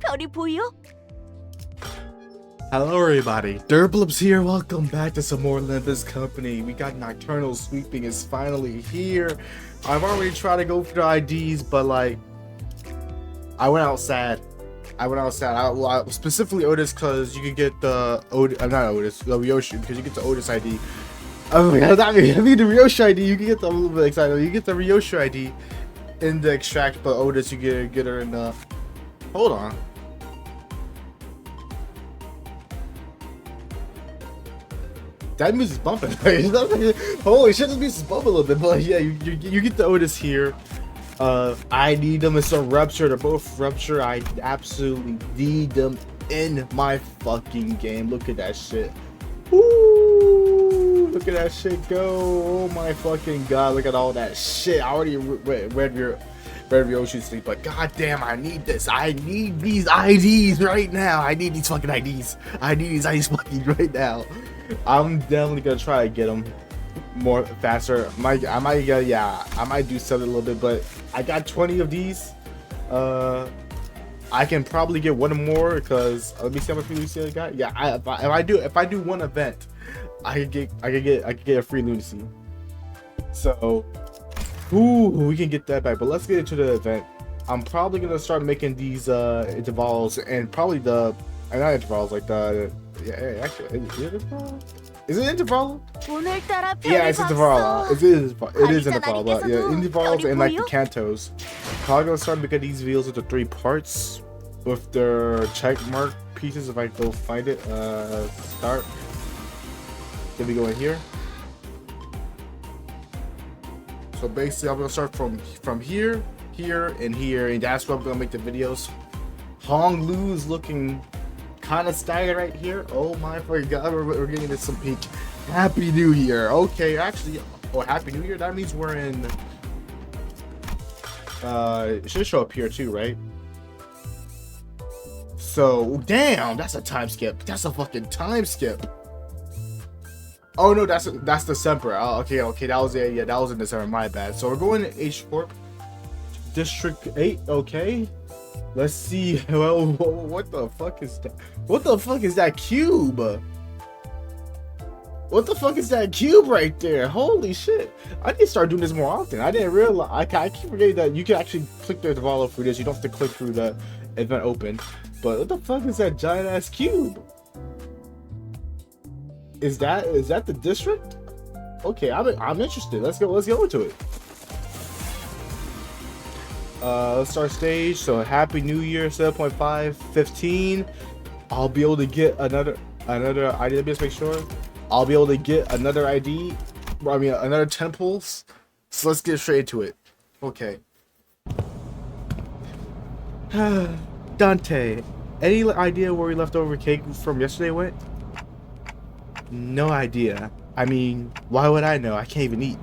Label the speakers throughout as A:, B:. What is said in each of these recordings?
A: 별이 보여?
B: Hello everybody, Derpalypse here. Welcome back to some more Limbus Company. We got Nocturnal Sweeping is finally here. I've already tried to go through the IDs, but like, I went out sad. I specifically Otis because you could get the not Otis, the Ryoshi, because you get the Otis ID. Oh my god, I mean the Ryoshi ID. You can get the, I'm a little bit excited. You get the Ryoshi ID in the extract, but Otis you get her in the. Hold on. That music is bumping. Holy shit, this music is bumping a little bit. But yeah, you get the Otis here. I need them. It's a rupture. They're both rupture. I absolutely need them in my fucking game. Look at that shit. Woo! Look at that shit go. Oh my fucking god. Look at all that shit. I already read your Ryoshi sleep, but goddamn, I need this. I need these IDs right now. I need these fucking IDs. I need these IDs fucking right now. I'm definitely gonna try to get them more faster. I might do something a little bit, but I got 20 of these. I can probably get one more because let me see how much lunacy I got. Yeah, if I do one event, I could get a free lunacy. So, we can get that back. But let's get into the event. I'm probably gonna start making these intervals and probably not intervals like the. Yeah, actually, is it interval? Yeah, it's interval. It is interval, but yeah, intervals and like the cantos. Probably gonna start making these videos into 3 parts with their check mark pieces if I go find it. Start. Then we go in here. So basically, I'm gonna start from here, and here, and that's where I'm gonna make the videos. Hong Lu's looking kind of staggered right here. Oh my god, we're getting into some peak. Happy New Year. Okay, actually, Happy New Year. That means we're in. It should show up here too, right? So damn, that's a time skip. That's a fucking time skip. Oh no, that's December. Oh, okay, that was it. Yeah, that was in December. My bad. So we're going to H4, District 8. Okay. Let's see. Well, what the fuck is that? What the fuck is that cube? What the fuck is that cube right there? Holy shit! I need to start doing this more often. I didn't realize. I keep forgetting that you can actually click the develop through this. You don't have to click through the event open. But what the fuck is that giant ass cube? Is that the district? Okay, I'm interested. Let's go into it. Let's start stage. So Happy New Year 7.5 15. I'll be able to get another ID. Let me just make sure. I'll be able to get another ID. I mean another 10 pulls. So let's get straight into it. Okay. Dante, any idea where we left over cake from yesterday went? No idea. I mean, why would I know? I can't even eat.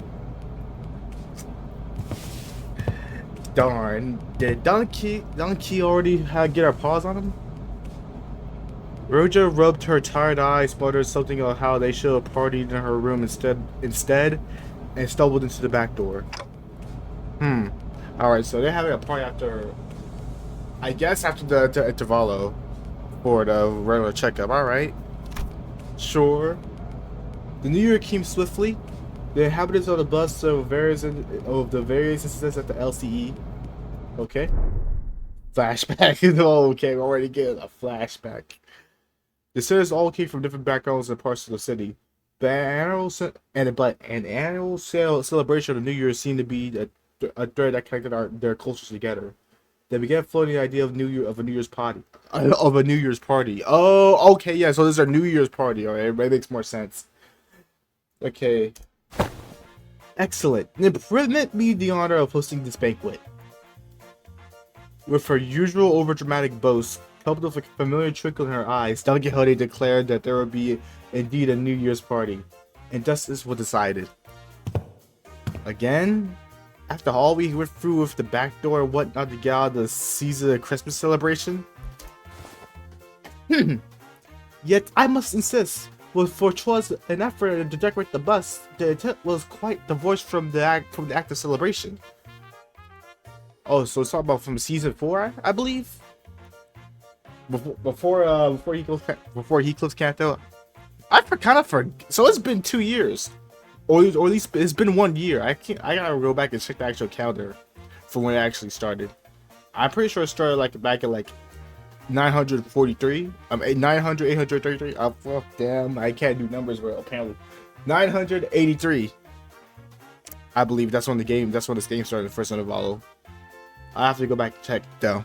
B: Darn. Did Donkey already get our paws on him? Roja rubbed her tired eyes, muttered something about how they should have partied in her room instead, and stumbled into the back door. Alright, so they're having a party after, I guess after the intervalo for the regular checkup. Alright. Sure. The New Year came swiftly. The inhabitants of the bus of the various incidents at the LCE. Okay. Flashback. Oh, okay, we're already getting a flashback. The citizens all came from different backgrounds and parts of the city. The annual celebration of the New Year seemed to be a thread that connected their cultures together. They began floating the idea of a New Year's party. Oh, okay, yeah. So this is a New Year's party. All right, it makes more sense. Okay. Excellent. Permit me the honor of hosting this banquet. With her usual overdramatic boast, coupled with a familiar twinkle in her eyes, Don Quixote declared that there would be indeed a New Year's party, and justice was decided. Again, after all we went through with the back door and whatnot to get out of the Caesar Christmas celebration. Yet I must insist, for 'twas an effort to decorate the bus, the intent was quite divorced from the act of celebration. Oh, so it's talking about from season 4, I believe. before he closed Kanto, kind of forget. So it's been 2 years, or at least it's been 1 year. I gotta go back and check the actual calendar for when it actually started. I'm pretty sure it started like back at like 943. 900, 833. Oh, well, damn, I can't do numbers well apparently. 983. I believe that's when this game started. The first one to follow. I have to go back and check though.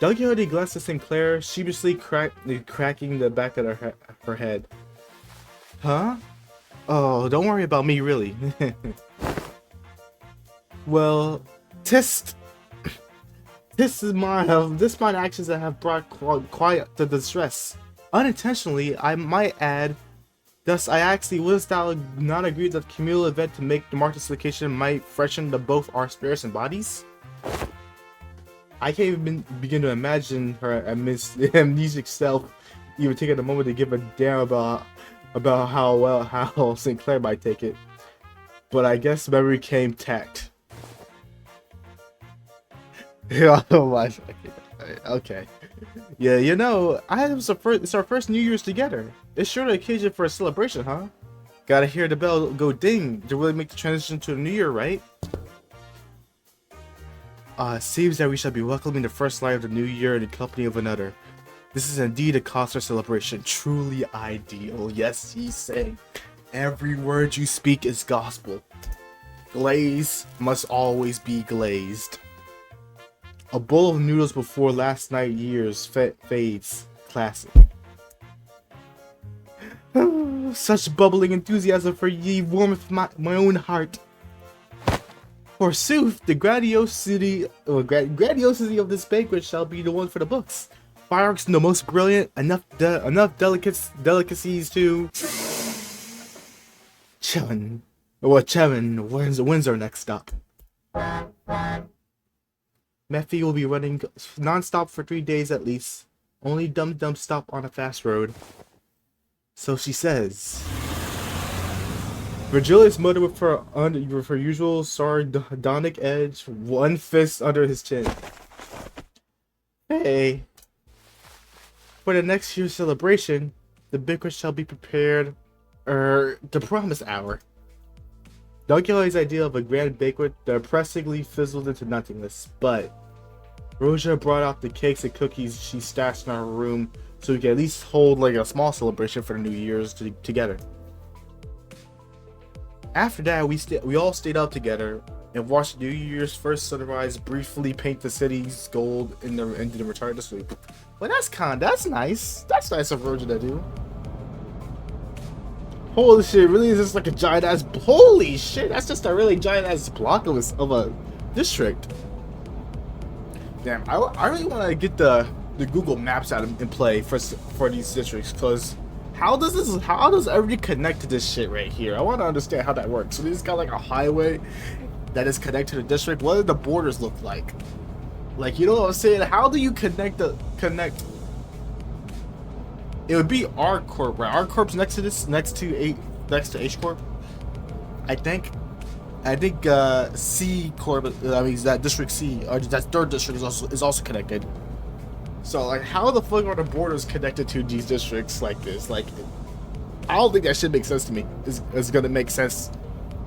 B: Doug glanced at Sinclair, sheepishly cracking the back of her head. Huh? Oh, don't worry about me, really. Well, this might actions that have brought quiet to distress. Unintentionally, I might add. Thus, I actually was not agreed that the communal event to make the mark this location might freshen both our spirits and bodies. I can't even begin to imagine her amnesic self even taking a moment to give a damn about how Sinclair might take it. But I guess memory came tact. Oh my. Okay. Yeah, you know, it's our first New Year's together. It's sure the occasion for a celebration, huh? Gotta hear the bell go ding to really make the transition to the new year, right? It seems that we shall be welcoming the first light of the new year in the company of another. This is indeed a concert celebration, truly ideal. Yes, he's saying every word you speak is gospel. Glaze must always be glazed. A bowl of noodles before last night years fades. Classic. Such bubbling enthusiasm for ye warmeth my own heart. Forsooth, the grandiosity of this banquet shall be the one for the books. Fireworks the most brilliant, enough delicacies to Chevin. Well, Chevin, when's our next stop? Mephi will be running non-stop for 3 days at least. Only dum-dum stop on a fast road. So she says. Virgilius muttered with her usual sardonic edge, one fist under his chin. Hey. For the next year's celebration, the banquet shall be prepared, the promise hour. Doug's idea of a grand banquet depressingly fizzled into nothingness, but Roja brought out the cakes and cookies she stashed in her room so we could at least hold like a small celebration for the New Year's together. After that, we all stayed out together and watched New Year's first sunrise briefly paint the city's gold into the return to sleep. Well, that's nice. That's nice of Roja to do. Holy shit, really is this like a giant ass, holy shit, that's just a really giant ass block of a district. Damn, I really want to get the Google Maps out in play for these districts, because how does everything connect to this shit right here? I want to understand how that works. So they just got like a highway that is connected to the district. What do the borders look like? Like, you know what I'm saying? How do you connect? It would be R Corp, right? R Corp's next to this, next to H Corp. I think C Corp. I mean, that District C, or that third district is also connected. So like, how the fuck are the borders connected to these districts like this? Like, I don't think that shit makes sense to me. It's gonna make sense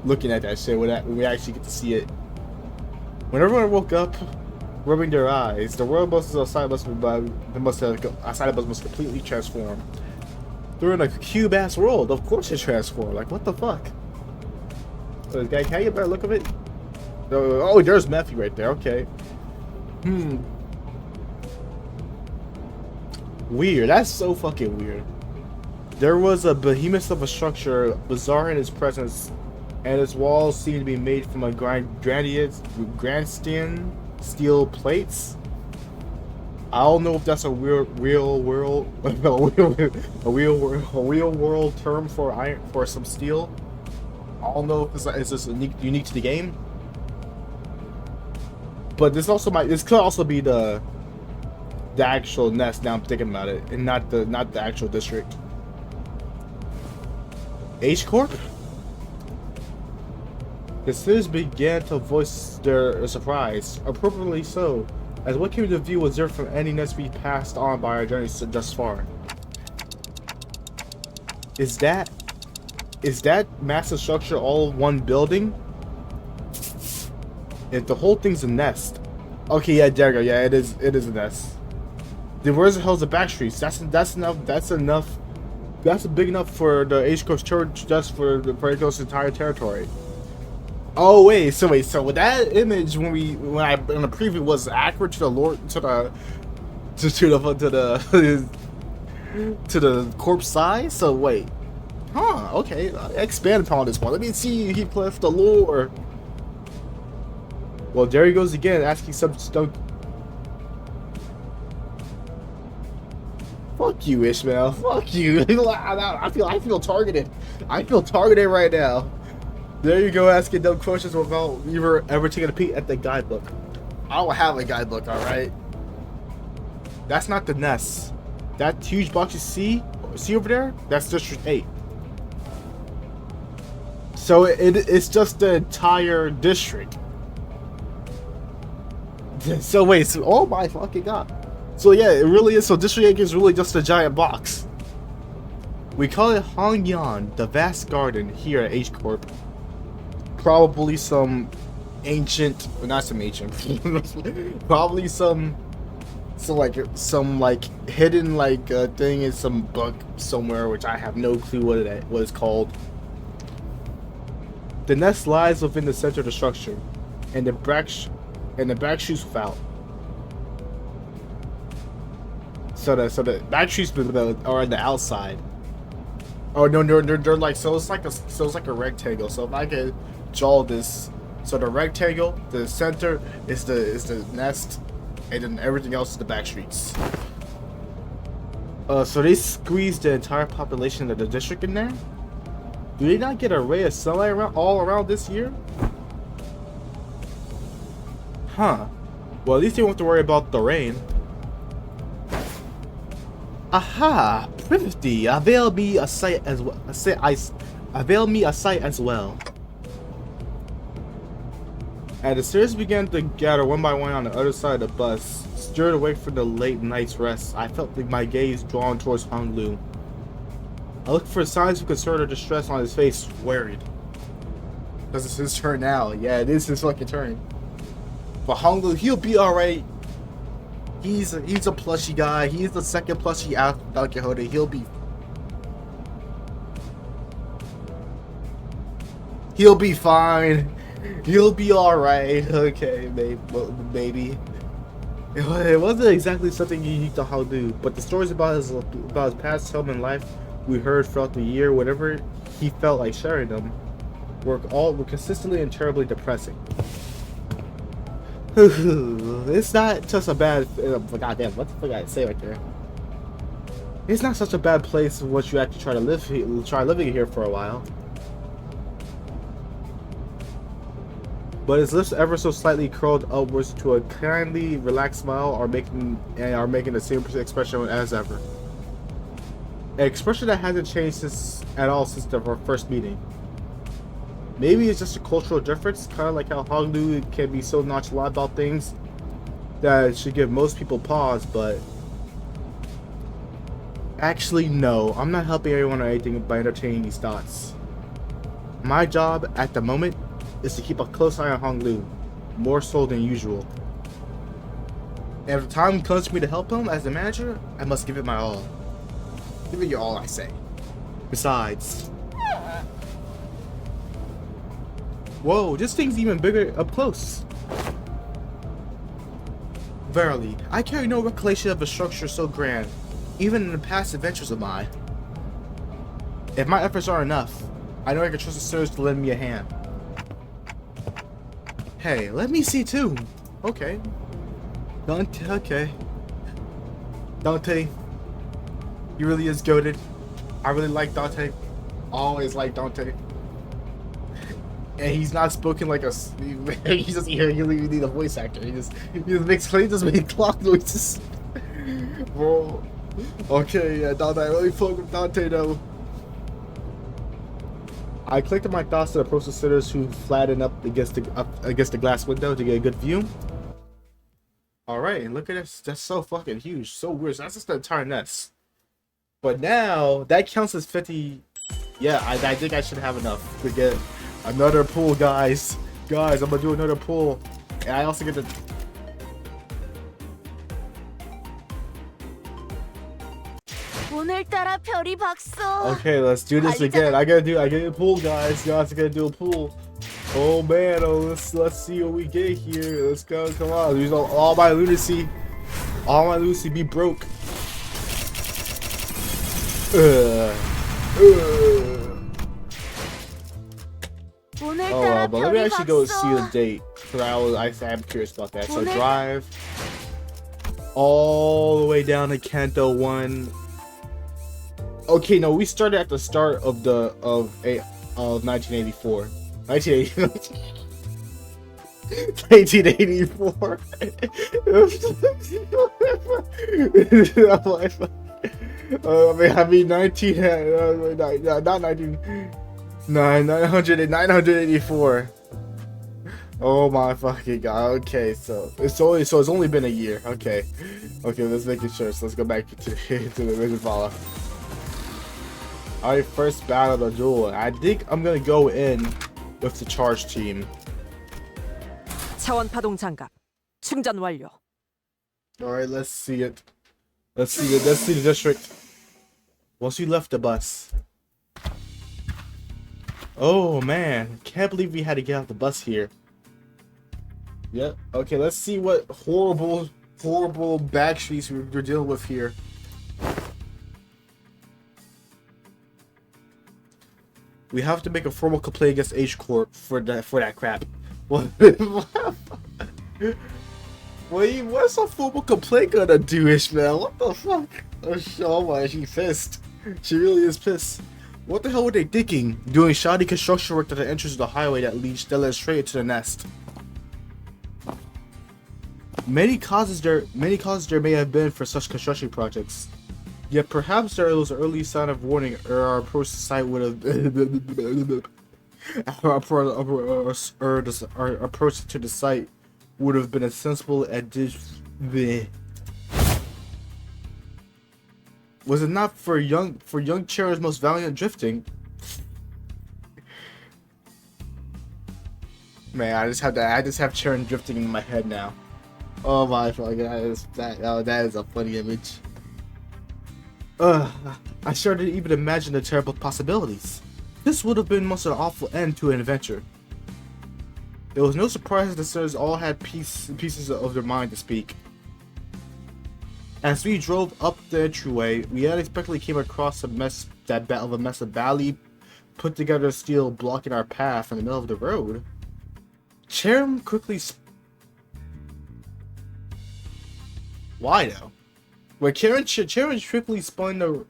B: looking at that shit when we actually get to see it. When everyone woke up, rubbing their eyes, the world outside must completely transform. They're in a cube ass world. Of course it transformed. Like, what the fuck? So this guy, can I get a better look of it? Oh, there's Mephi right there. Okay. Weird. That's so fucking weird. There was a behemoth of a structure, bizarre in its presence, and its walls seemed to be made from a grandstand steel plates. I don't know if that's a real world term for iron, for some steel. I don't know if it's just unique to the game. But this could also be the actual nest. Now I'm thinking about it, and not the actual district. H Corp. The citizens began to voice their surprise, appropriately so. As what came to view was different from any nest we passed on by our journey thus far. Is that massive structure all one building? If the whole thing's a nest. Okay, yeah, there you go. Yeah, it is a nest. Then where's the hell's the back streets? That's enough. That's enough. That's big enough for the H Coast Church, just for the Coast entire territory. Oh wait, so with that image when the preview was accurate to the Lord to the corpse size. So wait, okay, expand upon this one. Let me see Heathcliff the lore. Well, there he goes again, asking some stuff. Fuck you, Ishmael. Fuck you. I feel targeted. I feel targeted right now. There you go, asking dumb questions without ever taking a peek at the guidebook. I don't have a guidebook, alright? That's not the nest. That huge box you see over there? That's District 8. So it's just the entire district. So wait, so, oh my fucking god. So yeah, it really is. So District 8 is really just a giant box. We call it Hongyan, the vast garden here at H Corp. Probably some ancient, well, not some ancient, probably some hidden thing in some book somewhere, which I have no clue what it's called. The nest lies within the center of the structure, and the back shoots without. So the back shoots are on the outside. Oh no, they're like, so it's like a rectangle. So if I could draw this, so the rectangle, the center is the nest, and then everything else is the back streets. So they squeezed the entire population of the district in there. Do they not get a ray of sunlight all around this year? Huh. Well, at least they won't have to worry about the rain. Aha! Prithee, avail me a sight as well. Avail me a sight as well. As the stairs began to gather one by one on the other side of the bus, stirred awake from the late night's rest, I felt my gaze drawn towards Hong Lu. I looked for signs of concern or distress on his face, worried. Because it's his turn now. Yeah, it is his fucking turn. But Hong Lu, he'll be alright. He's a plushy guy. He's the second plushie out of Don Quixote. He'll be fine. He'll be alright. Okay, maybe. It wasn't exactly something unique to Hong Lu, but the stories about his past home and life we heard throughout the year, whenever he felt like sharing them, were consistently and terribly depressing. It's not just a bad. Goddamn, what the fuck I say right there? It's not such a bad place once you actually try living here for a while. But his lips ever so slightly curled upwards to a kindly relaxed smile, are making the same expression as ever. An expression that hasn't changed at all since our first meeting. Maybe it's just a cultural difference, kind of like how Hong Lu can be so nonchalant about things that it should give most people pause, but actually no, I'm not helping anyone or anything by entertaining these thoughts. My job at the moment is to keep a close eye on Hong Lu, more so than usual. And if the time comes for me to help him as the manager, I must give it my all. Give it your all, I say. Besides... Whoa, this thing's even bigger up close. Verily, I carry no recollection of a structure so grand, even in the past adventures of mine. If my efforts are enough, I know I can trust the sirs to lend me a hand. Hey, let me see too. Okay. Okay. Dante. He really is goated. I really like Dante. Always like Dante. And he's not spoken like a. He doesn't really need a voice actor. He just makes clock noises. Bro. Okay, yeah, Dante. I really fuck with Dante though. I collected my thoughts to approach the sitters who flattened up against the glass window to get a good view. All right, and look at this. That's so fucking huge. So weird. So that's just the entire nest. But now that counts as 50. Yeah, I think I should have enough to get another pool, guys. Guys, I'm gonna do another pool, and I also get the.
A: 오늘따라 별이 박소.
B: Okay, let's do this again. I get a pool, guys. Guys, I gotta do a pool. Oh man, let's see what we get here. Let's go, come on. Use all my lunacy. All my lunacy be broke. Oh well, but let me actually go see the date. Cause I'm curious about that. So drive all the way down to Kanto 1. Okay, no, we started at the start of 1984. 1984. I mean 19. Not 19. 984. Oh my fucking god. Okay, so it's only been a year. Okay, let's make it sure. So let's go back to the original follow. Alright, first battle of Duel. I think I'm gonna go in with the charge team.
C: 차원 파동 장갑 충전 완료.
B: Alright, let's see it. Let's see the district. Once we left the bus. Oh man, can't believe we had to get off the bus here. Yep. Okay, let's see what horrible back streets we're dealing with here. We have to make a formal complaint against H Corp for that crap. What? Wait, what's a formal complaint gonna do, Ishmael? What the fuck? Oh my, she's pissed. She really is pissed. What the hell were they thinking? Doing shoddy construction work at the entrance of the highway that leads straight to the nest. Many causes there may have been for such construction projects. Yet perhaps there was an early sign of warning, or our approach to the site would have our approach to the site would have been a sensible addition. Was it not for young Chera's most valiant drifting? Man, I just have Chera drifting in my head now. Oh my fucking god, that is a funny image. I sure didn't even imagine the terrible possibilities. This would have been most an awful end to an adventure. It was no surprise that the sirs all had pieces of their mind to speak. As we drove up the entryway, we unexpectedly came across a mess of badly put together steel blocking our path in the middle of the road. Cherim quickly. Why though? Well, Cherim quickly spun the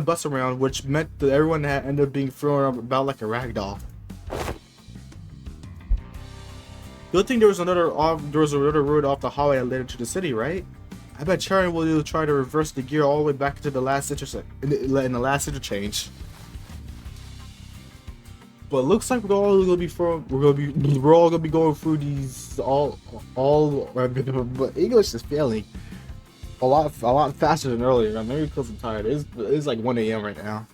B: bus around, which meant that everyone had ended up being thrown about like a rag doll. Good thing there was another road off the highway that led into the city, right? I bet Cherim will try to reverse the gear all the way back to the last interchange. But it looks like we're all gonna be going through these but English is failing a lot faster than earlier. Maybe because I'm tired. It's like 1 AM right now.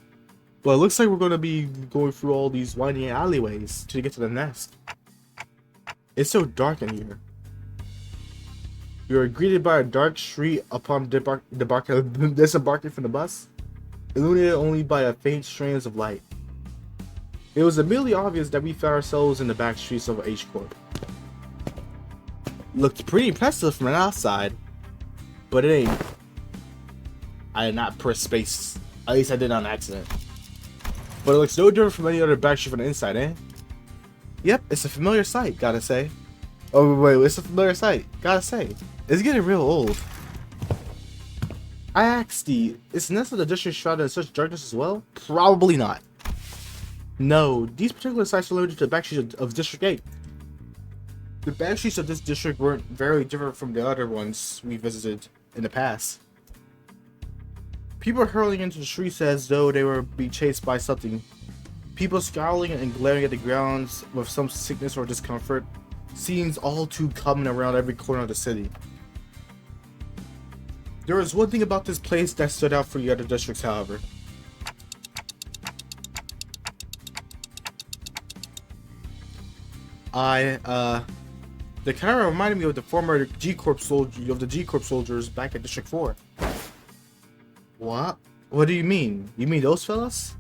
B: But it looks like we're gonna be going through all these winding alleyways to get to the nest. It's so dark in here. We were greeted by a dark street upon disembarking from the bus, illuminated only by a faint strands of light. It was immediately obvious that we found ourselves in the back streets of H Corp. Looked pretty impressive from the outside, but it ain't. I did not press space. At least I did on accident. But it looks no different from any other back street from the inside, eh? Yep, it's a familiar sight, gotta say. Oh wait, it's a familiar sight, gotta say. It's getting real old. I asked Steve, is Nest of the district shrouded in such darkness as well? Probably not. No, these particular sites are limited to the back streets of District 8. The back streets of this district weren't very different from the other ones we visited in the past. People hurling into the streets as though they were being chased by something. People scowling and glaring at the grounds with some sickness or discomfort. Scenes all too common around every corner of the city. There was one thing about this place that stood out for the other districts, however. They kind of reminded me of the former G Corp soldiers back at District 4. What? What do you mean? You mean those fellas?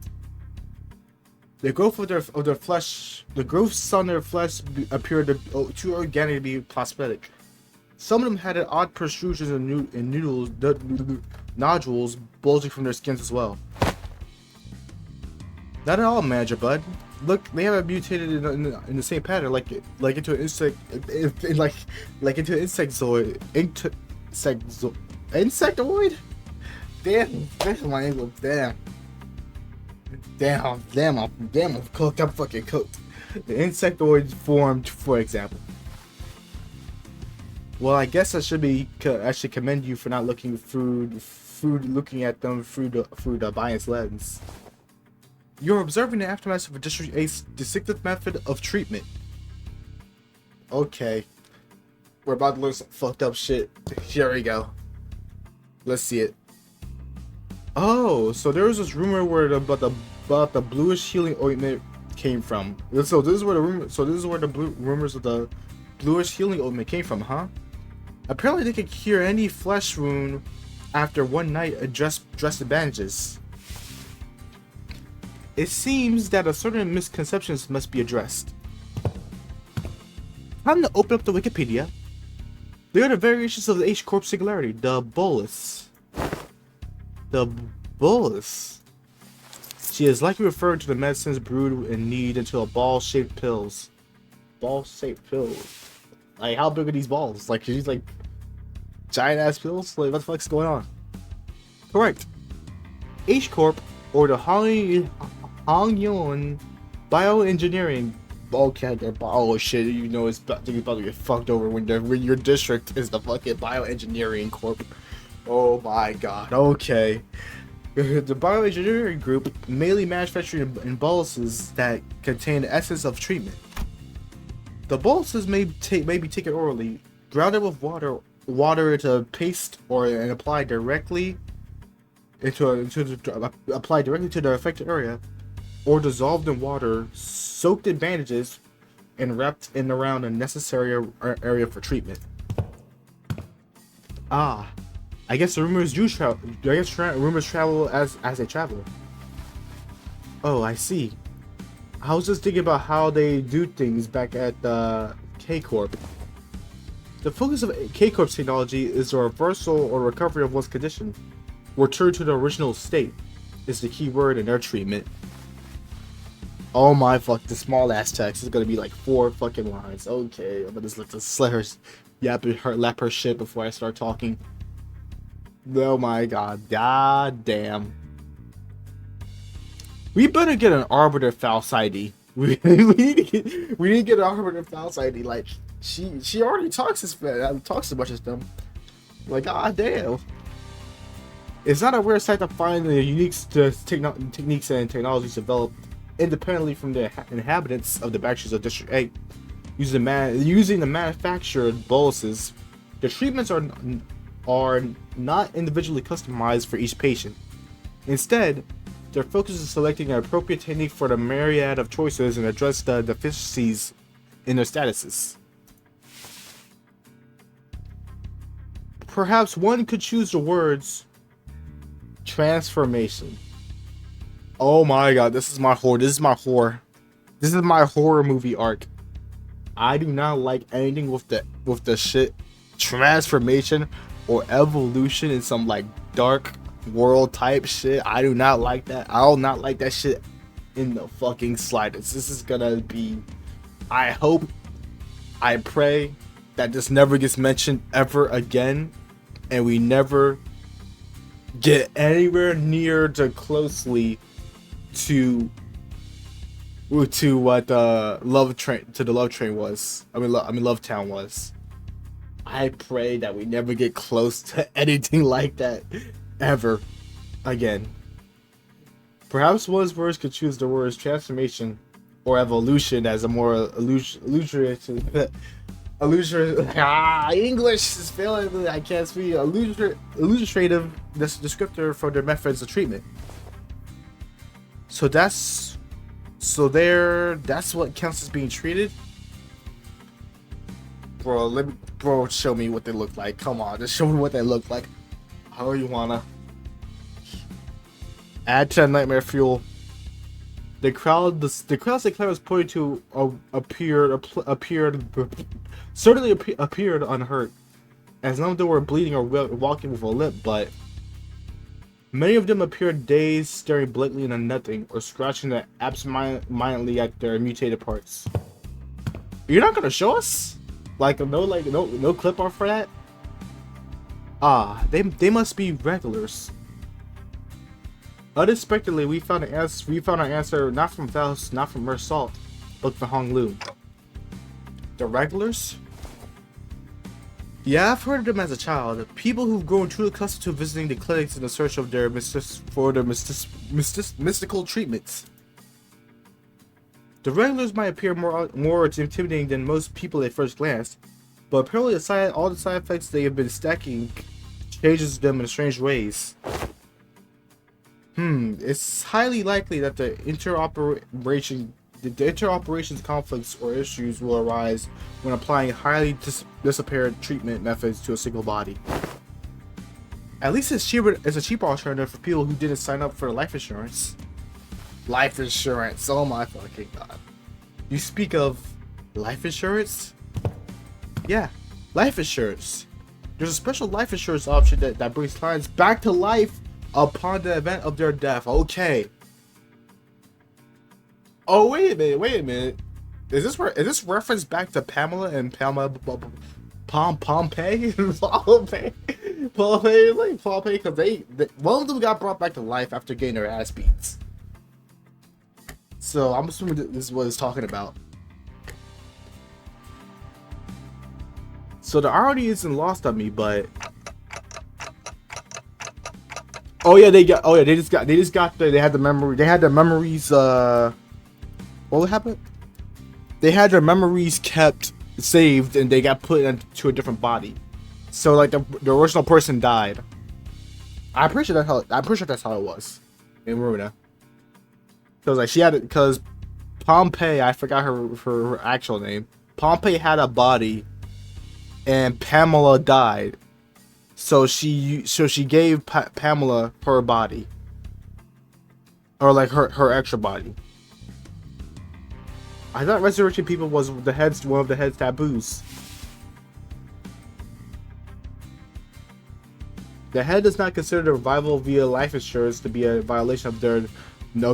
B: The growth of their flesh, the growths on their flesh appeared too organic to be prosthetic. Some of them had odd protrusions and nodules bulging from their skins as well. Not at all, Manager Bud. Look, they haven't mutated in the same pattern, like into an insect, like into an insectoid. Damn, that's my English. Damn, I'm cooked. I'm fucking cooked. The insectoid formed, for example. Well, I guess I should commend you for not looking at them through the bias lens. You're observing the aftermath of a District 8's distinctive method of treatment. Okay. We're about to learn some fucked up shit. Here we go. Let's see it. Oh, so there was this rumor about the bluish healing ointment came from. So this is where the rumors of the bluish healing ointment came from, huh? Apparently they could cure any flesh wound after one night of dressed in bandages. It seems that a certain misconceptions must be addressed. Time to open up the Wikipedia. They are the variations of the H-Corp singularity, the bolus. The bolus. She is likely referred to the medicines brewed and knead into a ball-shaped pills. Ball-shaped pills. Like, how big are these balls? Like, she's like giant-ass pills? Like, what the fuck's going on? Correct. H-Corp, or the Hangyun Bioengineering. Okay, oh shit, you know it's about to get fucked over when your district is the fucking Bioengineering Corp. Oh my god, okay. The Bioengineering Group mainly manufacturing in boluses that contain the essence of treatment. The boluses may be taken orally, grounded with water into paste, and applied directly applied directly to the affected area, or dissolved in water, soaked in bandages, and wrapped in around a necessary area for treatment. Ah, I guess the rumors do travel. I guess rumors travel as they travel. Oh, I see. I was just thinking about how they do things back at the K-Corp. The focus of K-Corp's technology is the reversal or recovery of one's condition. Return to the original state is the key word in their treatment. Oh my fuck, the small ass text is gonna be like 4 fucking lines. Okay, I'm gonna just let her lap her shit before I start talking. Oh my god, god damn. We better get an Arbiter Faust ID. We need to get an Arbiter Faust ID. Like, she already talks as much as them. Like, god damn. It's not a weird sight to find the unique techniques and technologies developed independently from the inhabitants of the backstreets of District 8. Using the manufactured boluses, the treatments are not individually customized for each patient. Instead, their focus is selecting an appropriate technique for the myriad of choices and address the deficiencies in their statuses. Perhaps one could choose the words transformation. Oh my god, this is my horror movie arc. I do not like anything with the shit transformation or evolution in some like dark world type shit. I do not like that. I'll not like that shit in the fucking slightest. This is gonna be, I pray that this never gets mentioned ever again, and we never get anywhere near to closely to what the Love Train was. Love Town was. I pray that we never get close to anything like that ever again. Perhaps one's words could choose the words transformation or evolution as a more illustrative English is failing. I can't speak. Illustrative descriptor for their methods of treatment. So that's what counts as being treated. Bro, show me what they look like. Come on, just show me what they look like. How you wanna add to nightmare fuel? The crowd's declare was pointed to certainly appeared unhurt, as none of them were bleeding or walking with a limp, but many of them appeared dazed, staring blankly into nothing, or scratching absentmindedly at their mutated parts. You're not gonna show us? No clip art for that? Ah, they must be regulars. Unexpectedly, we found our answer not from Faust, not from Salt, but from Hong Lu. The regulars? Yeah, I've heard of them as a child. People who've grown too accustomed to visiting the clinics in the search of their mystical treatments. The regulars might appear more intimidating than most people at first glance, but apparently all the side effects they have been stacking changes them in strange ways. It's highly likely that the interoperations conflicts or issues will arise when applying highly disparate treatment methods to a single body. At least it's a cheaper alternative for people who didn't sign up for life insurance. Life insurance, oh my fucking god. You speak of life insurance? Yeah, life insurance. There's a special life insurance option that brings clients back to life upon the event of their death. Okay. Oh, wait a minute. Is this reference back to Pamela and Pompeii? Pompeii, because one of them got brought back to life after getting their ass beats. So I'm assuming this is what it's talking about. So the irony isn't lost on me, but they had the memories. What happened? They had their memories kept saved, and they got put into a different body. So like the original person died. I'm pretty sure that's how it was in Runa. Because Pompeii, I forgot her actual name. Pompeii had a body, and Pamela died. So she gave Pamela her body, or like her extra body. I thought resurrecting people was one of the head's taboos. The head does not consider the revival via life insurance to be a violation of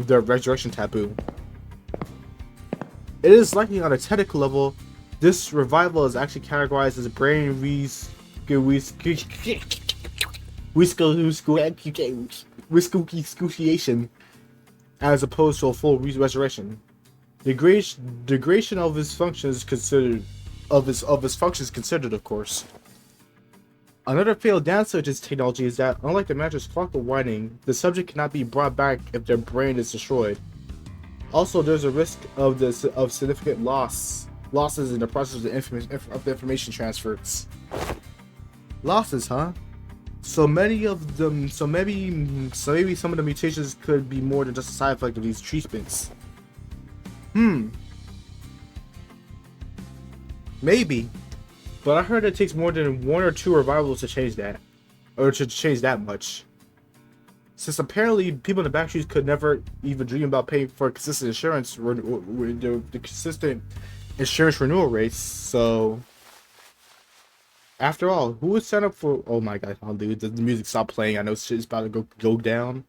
B: their resurrection taboo. It is likely on a technical level, this revival is actually categorized as a brain excruciation, as opposed to a full resurrection. Degradation of his functions considered, of course. Another fatal downside to this technology is that, unlike the mattress clock or winding, the subject cannot be brought back if their brain is destroyed. Also, there's a risk of significant losses in the process of the information transfers. Losses, huh? So maybe some of the mutations could be more than just a side effect of these treatments. Maybe. But I heard it takes more than 1 or 2 revivals to change that. Or to change that much. Since apparently people in the backstreets could never even dream about paying for consistent insurance, the consistent insurance renewal rates, so... After all, who would sign up for... Oh my god, dude, the music stopped playing. I know shit's about to go down.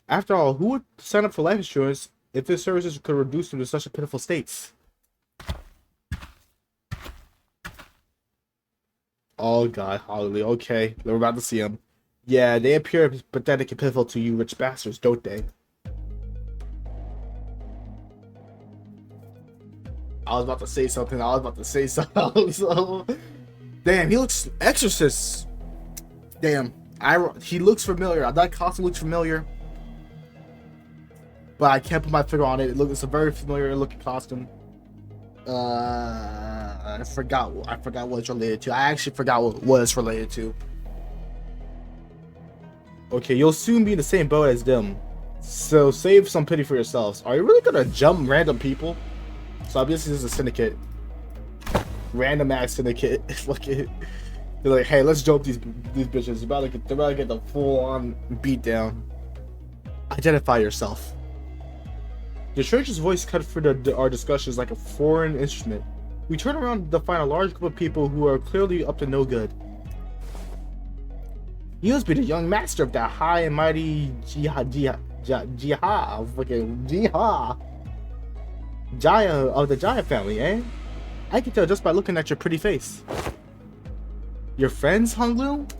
B: After all, who would sign up for life insurance if their services could reduce them to such a pitiful states? Oh god, hallelujah. Okay, we're about to see them. Yeah, they appear pathetic and pitiful to you rich bastards, don't they? I was about to say something. So, damn, he looks Exorcist. Damn, he looks familiar. That costume looks familiar, but I can't put my finger on it. It's a very familiar looking costume. I forgot what it's related to. I actually forgot what it's related to. Okay, you'll soon be in the same boat as them. So save some pity for yourselves. Are you really gonna jump random people? So obviously this is a syndicate. Random ass syndicate. They're like, hey, let's jump these bitches. They're about to get the full on beat down. Identify yourself. The church's voice cut through our discussions like a foreign instrument. We turn around to find a large group of people who are clearly up to no good. You must be the young master of that high and mighty Jia of the Jaya family, eh? I can tell just by looking at your pretty face. Your friends, Honglu?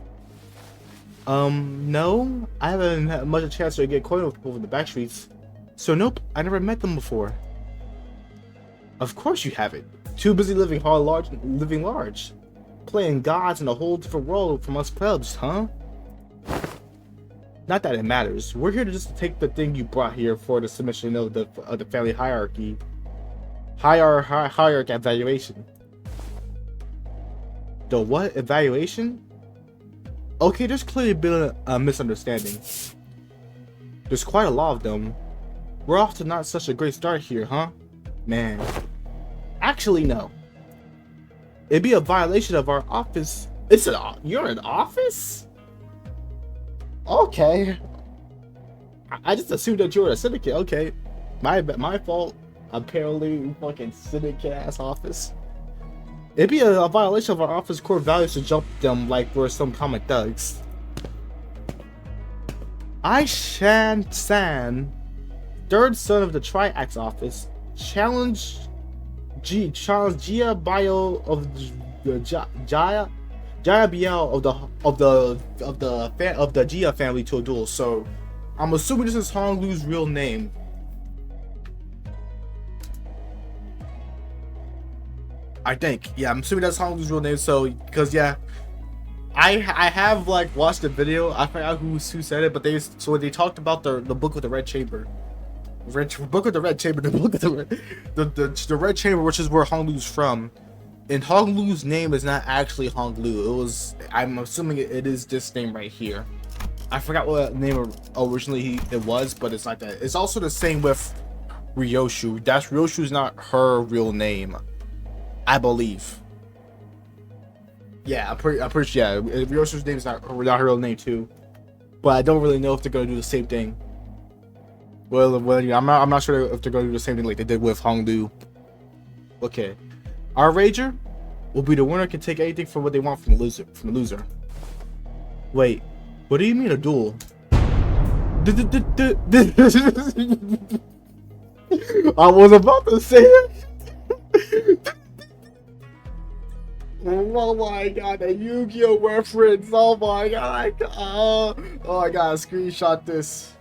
B: No. I haven't had much a chance to get acquainted with people in the back streets. So nope, I never met them before. Of course you haven't. Too busy living large. Playing gods in a whole different world from us plebs, huh? Not that it matters. We're here to just take the thing you brought here for the submission of the family hierarchy. Hierarchy evaluation. The what? Evaluation? Okay, there's clearly been a misunderstanding. There's quite a lot of them. We're off to not such a great start here, huh? Man. Actually, no. It'd be a violation of our office. You're in office? Okay. I just assumed that you were a syndicate. Okay. My fault. Apparently, fucking syndicate ass office. It'd be a violation of our office core values to jump them like we're some common thugs. I Shan San, third son of the Triax office, challenged Jia Bio of the Jaya Biao of the Jia family to a duel. So I'm assuming this is Honglu's real name. I think, yeah, I'm assuming that's Honglu's real name. So, because yeah, I have like watched the video. I forgot who said it, but they talked about the book with the red chamber, the red chamber, which is where Honglu's from, and Honglu's name is not actually Honglu. I'm assuming it is this name right here. I forgot what name originally it was, but it's like that. It's also the same with Ryoshu. Ryoshu's not her real name, I believe. Yeah, I'm pretty sure. Yeah, Ryoshu's name is not her real name too, but I don't really know if they're gonna do the same thing. Well, yeah, I'm not sure if they're gonna do the same thing like they did with Honglu. Okay, our rager will be the winner. Can take anything from what they want from the loser. Wait, what do you mean a duel? I was about to say it. Oh my god, a Yu-Gi-Oh reference. Oh my god. Oh, I gotta screenshot this.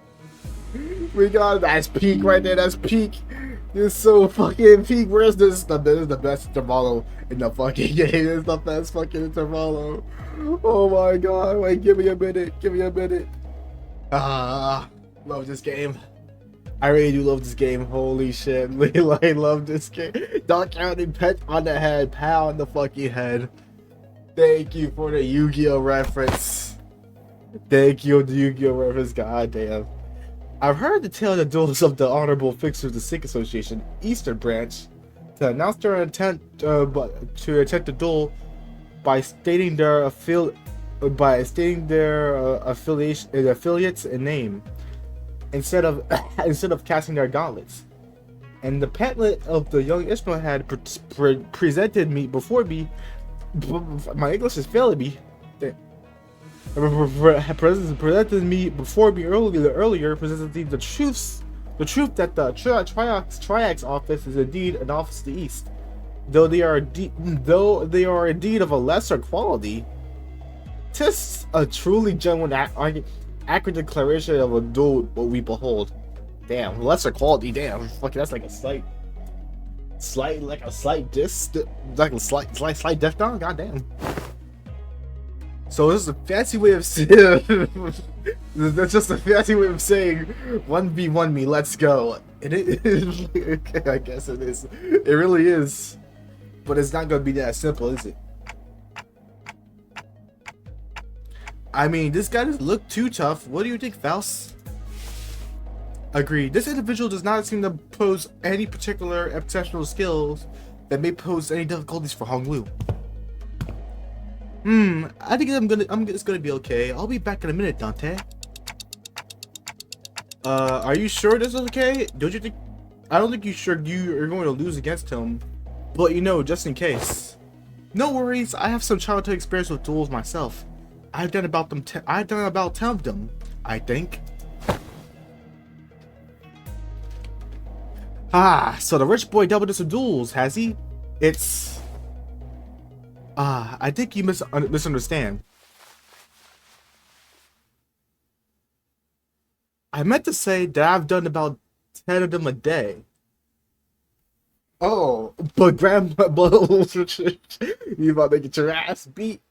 B: That's peak right there. That's peak. This is so fucking peak. Where's this? This is the best intervalo in the fucking game. This is the best fucking intervalo. Oh my god. Wait, give me a minute. Love this game. I really do love this game. Holy shit. I love this game. Not counting pet on the head. Pow on the fucking head. Thank you for the Yu-Gi-Oh reference. Thank you, the Yu-Gi-Oh reference. God damn. I've heard the tale of the duels of the Honorable Fixers of the Sikh Association Eastern Branch to announce their intent to attempt the duel by stating their affiliates and name instead of casting their gauntlets. And the pamphlet of the young Ishmael had presented me before me. My English is failing me. Presented me before me earlier. Presented the truth that the Triax office is indeed an office to the east, though they are indeed of a lesser quality. 'Tis a truly genuine, accurate declaration of a duel what we behold. Damn, lesser quality. Damn, fucking that's like a slight diss, like a slight death down. God damn. So this is a fancy way of saying. That's just a fancy way of saying 1v1 me. Let's go. It is. I guess it is. It really is. But it's not gonna be that simple, is it? I mean, this guy doesn't look too tough. What do you think, Faust? Agreed. This individual does not seem to pose any particular exceptional skills that may pose any difficulties for Honglu. I think it's gonna be okay. I'll be back in a minute, Dante. Are you sure this is okay? Don't you think? I don't think you're going to lose against him, but you know, just in case. No worries. I have some childhood experience with duels myself. I've done about 10 of them, I think. Ah, so the rich boy doubled into duels, has he? It's... I think you misunderstand. I meant to say that I've done about 10 of them a day. Oh, but grandma, you about to get your ass beat.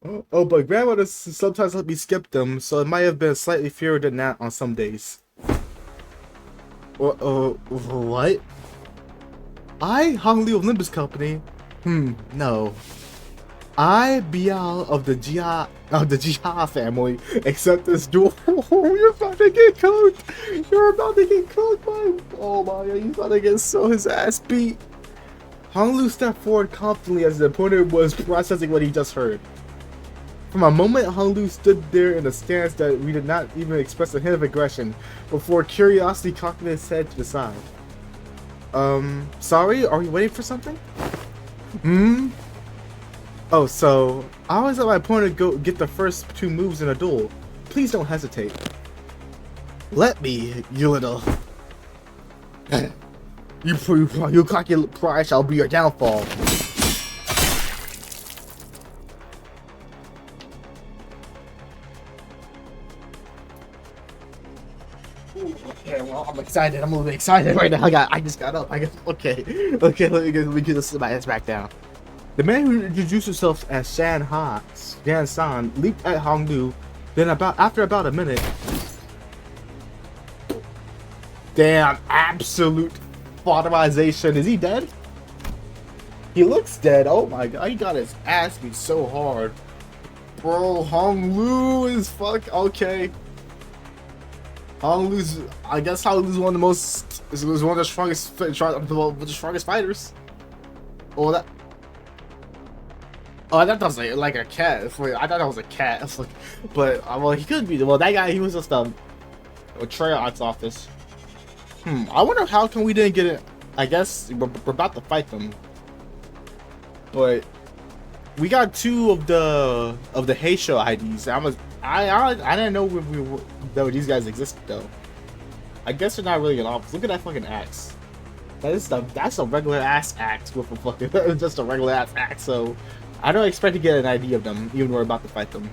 B: Oh, but grandmother sometimes let me skip them, so it might have been slightly fewer than that on some days. What? Hong Liu of Limbus Company? No. Bial of the Jia family, except this duel. You're about to get cooked! You're about to get cooked, man! Oh my god, he's about to get his ass beat. Hong Liu stepped forward confidently as the opponent was processing what he just heard. From a moment, Hong Liu stood there in a stance that we did not even express a hint of aggression, before curiosity cocking his head to the side. Sorry? Are you waiting for something? Oh, so I always let my opponent go get the first 2 moves in a duel. Please don't hesitate. Let me, you little... you cocky pride shall be your downfall. Okay, well, I'm excited. I'm a little bit excited right now. I just got up. Okay, let me get this my ass back down. The man who introduced himself as Shan San leaped at Hong Liu. Then after about a minute, damn, absolute photomization. Is he dead? He looks dead. Oh my god, he got his ass beat so hard, bro. Hong Liu is okay. Hong Liu's, I guess Hong Liu's one of the strongest fighters. Oh, that. Oh, I thought that was like a cat. I thought that was a cat. But well, he could be. Well, that guy, he was just a Treyarch's office. I wonder how come we didn't get it. I guess we're about to fight them, but we got 2 of the Heisho IDs. I didn't know that these guys existed though. I guess they're not really an office. Look at that fucking axe. That's a regular ass axe with a fucking just a regular ass axe. So I don't expect to get an idea of them, even when we're about to fight them.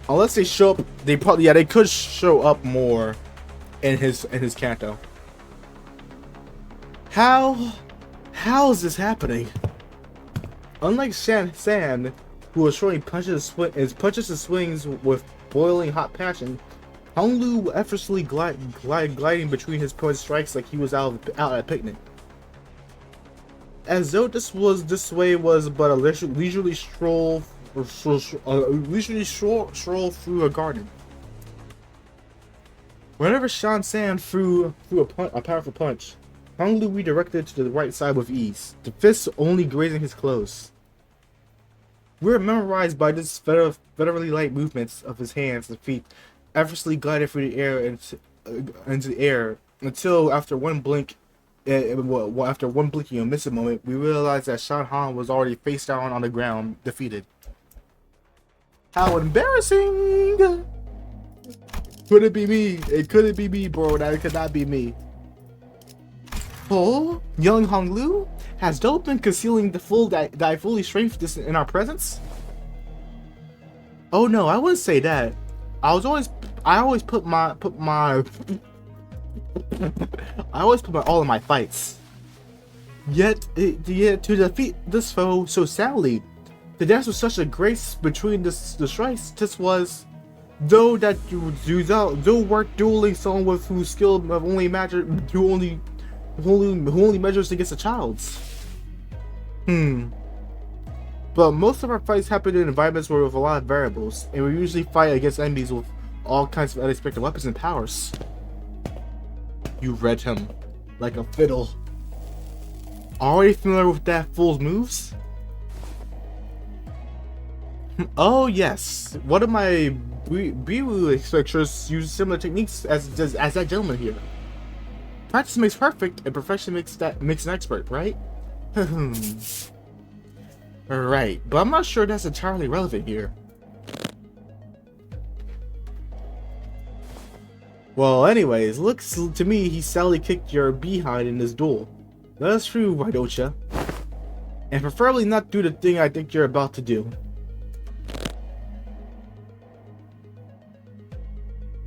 B: Unless they show up, they could show up more in his canto. How is this happening? Unlike San, who was showing punches and swings with boiling hot passion, Hong Liu effortlessly gliding between his opponent's strikes like he was out at a picnic. As though this way was but a leisurely stroll through a garden. Whenever Shan San threw a powerful punch, Hong Liu redirected to the right side with ease, the fists only grazing his clothes. We were memorized by this federally light movements of his hands and feet, effortlessly gliding through the air into the air until after one blinking and missing moment, we realized that Shan Han was already face down on the ground, defeated. How embarrassing! Could it be me? It couldn't be me, bro. That could not be me. Oh, young Hong Liu? Has Dope been concealing the fully strength in our presence? Oh no, I wouldn't say that. I always put my all in my fights. Yet to defeat this foe so soundly, the dance was such a grace between the strikes. This was, though you weren't dueling someone with whose skill of only who only measures against a child's. But most of our fights happen in environments where we have a lot of variables, and we usually fight against enemies with all kinds of unexpected weapons and powers. You read him like a fiddle. Already familiar with that fool's moves? Oh yes, one of my B-Woo inspectors uses similar techniques as that gentleman here. Practice makes perfect, and perfection makes an expert, right? Right, but I'm not sure that's entirely relevant here. Well, anyways, looks to me he sadly kicked your behind in this duel. That's true, why don't ya? And preferably not do the thing I think you're about to do.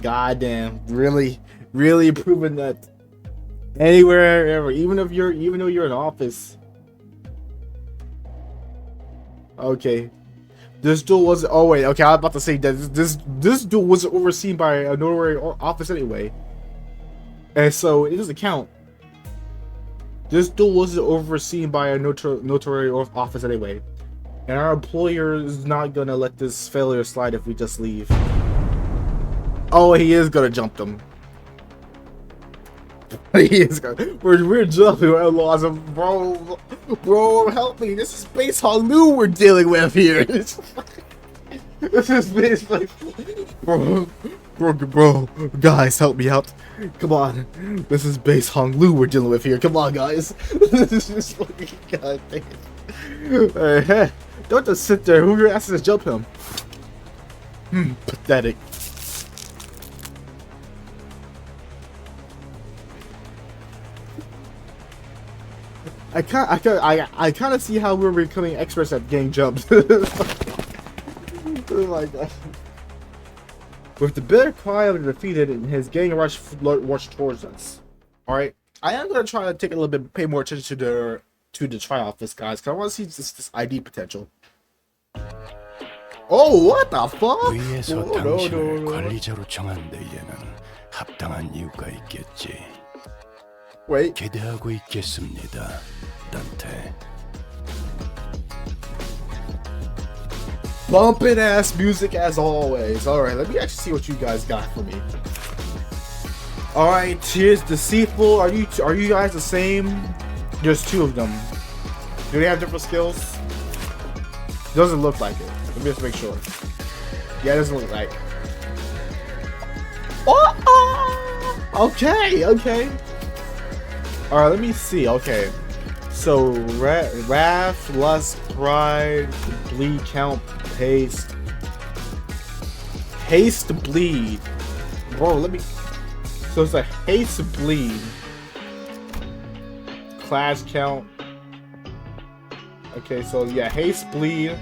B: Goddamn, really proving that anywhere ever, even though you're in office. Okay, this duel wasn't. Oh wait, okay, I was about to say that this duel wasn't overseen by a notary office anyway, and so it doesn't count. This duel wasn't overseen by a notary office anyway, and our employer is not gonna let this failure slide if we just leave. Oh, he is gonna jump them. He is gonna. We're jumping our laws of bro, help me. This is Space Hong-Lu we're dealing with here. This is Space bro, guys, help me out. Come on. This is Base Hong-Lu we're dealing with here. Come on, guys. This is just fucking goddamn. Don't just sit there. Who are you asking to jump him? Pathetic. I kind of see how we're becoming experts at getting jumped. Oh my god. With the bitter cry of the defeated and his gang rush towards us. Alright, I am gonna try to take a little bit, pay more attention to the trial of this, guys, because I want to see this ID potential. Oh, what the fuck?
A: 위에서 당신을 관리자로 정한 데에는 합당한 이유가 있겠지.
B: Wait.
A: 기대하고 있겠습니다, 단테.
B: Bumping ass music as always. Alright, let me actually see what you guys got for me. Alright, here's Deceitful. Are you guys the same? There's two of them. Do they have different skills? Doesn't look like it. Let me just make sure. Yeah, it doesn't look like. Oh! Okay, okay. Alright, let me see. Okay. So, Wrath, Lust, Pride, Bleed, Count, Haste. Haste, Bleed. Bro, let me... So it's a Haste, Bleed. Class Count. Okay, so yeah, Haste, Bleed.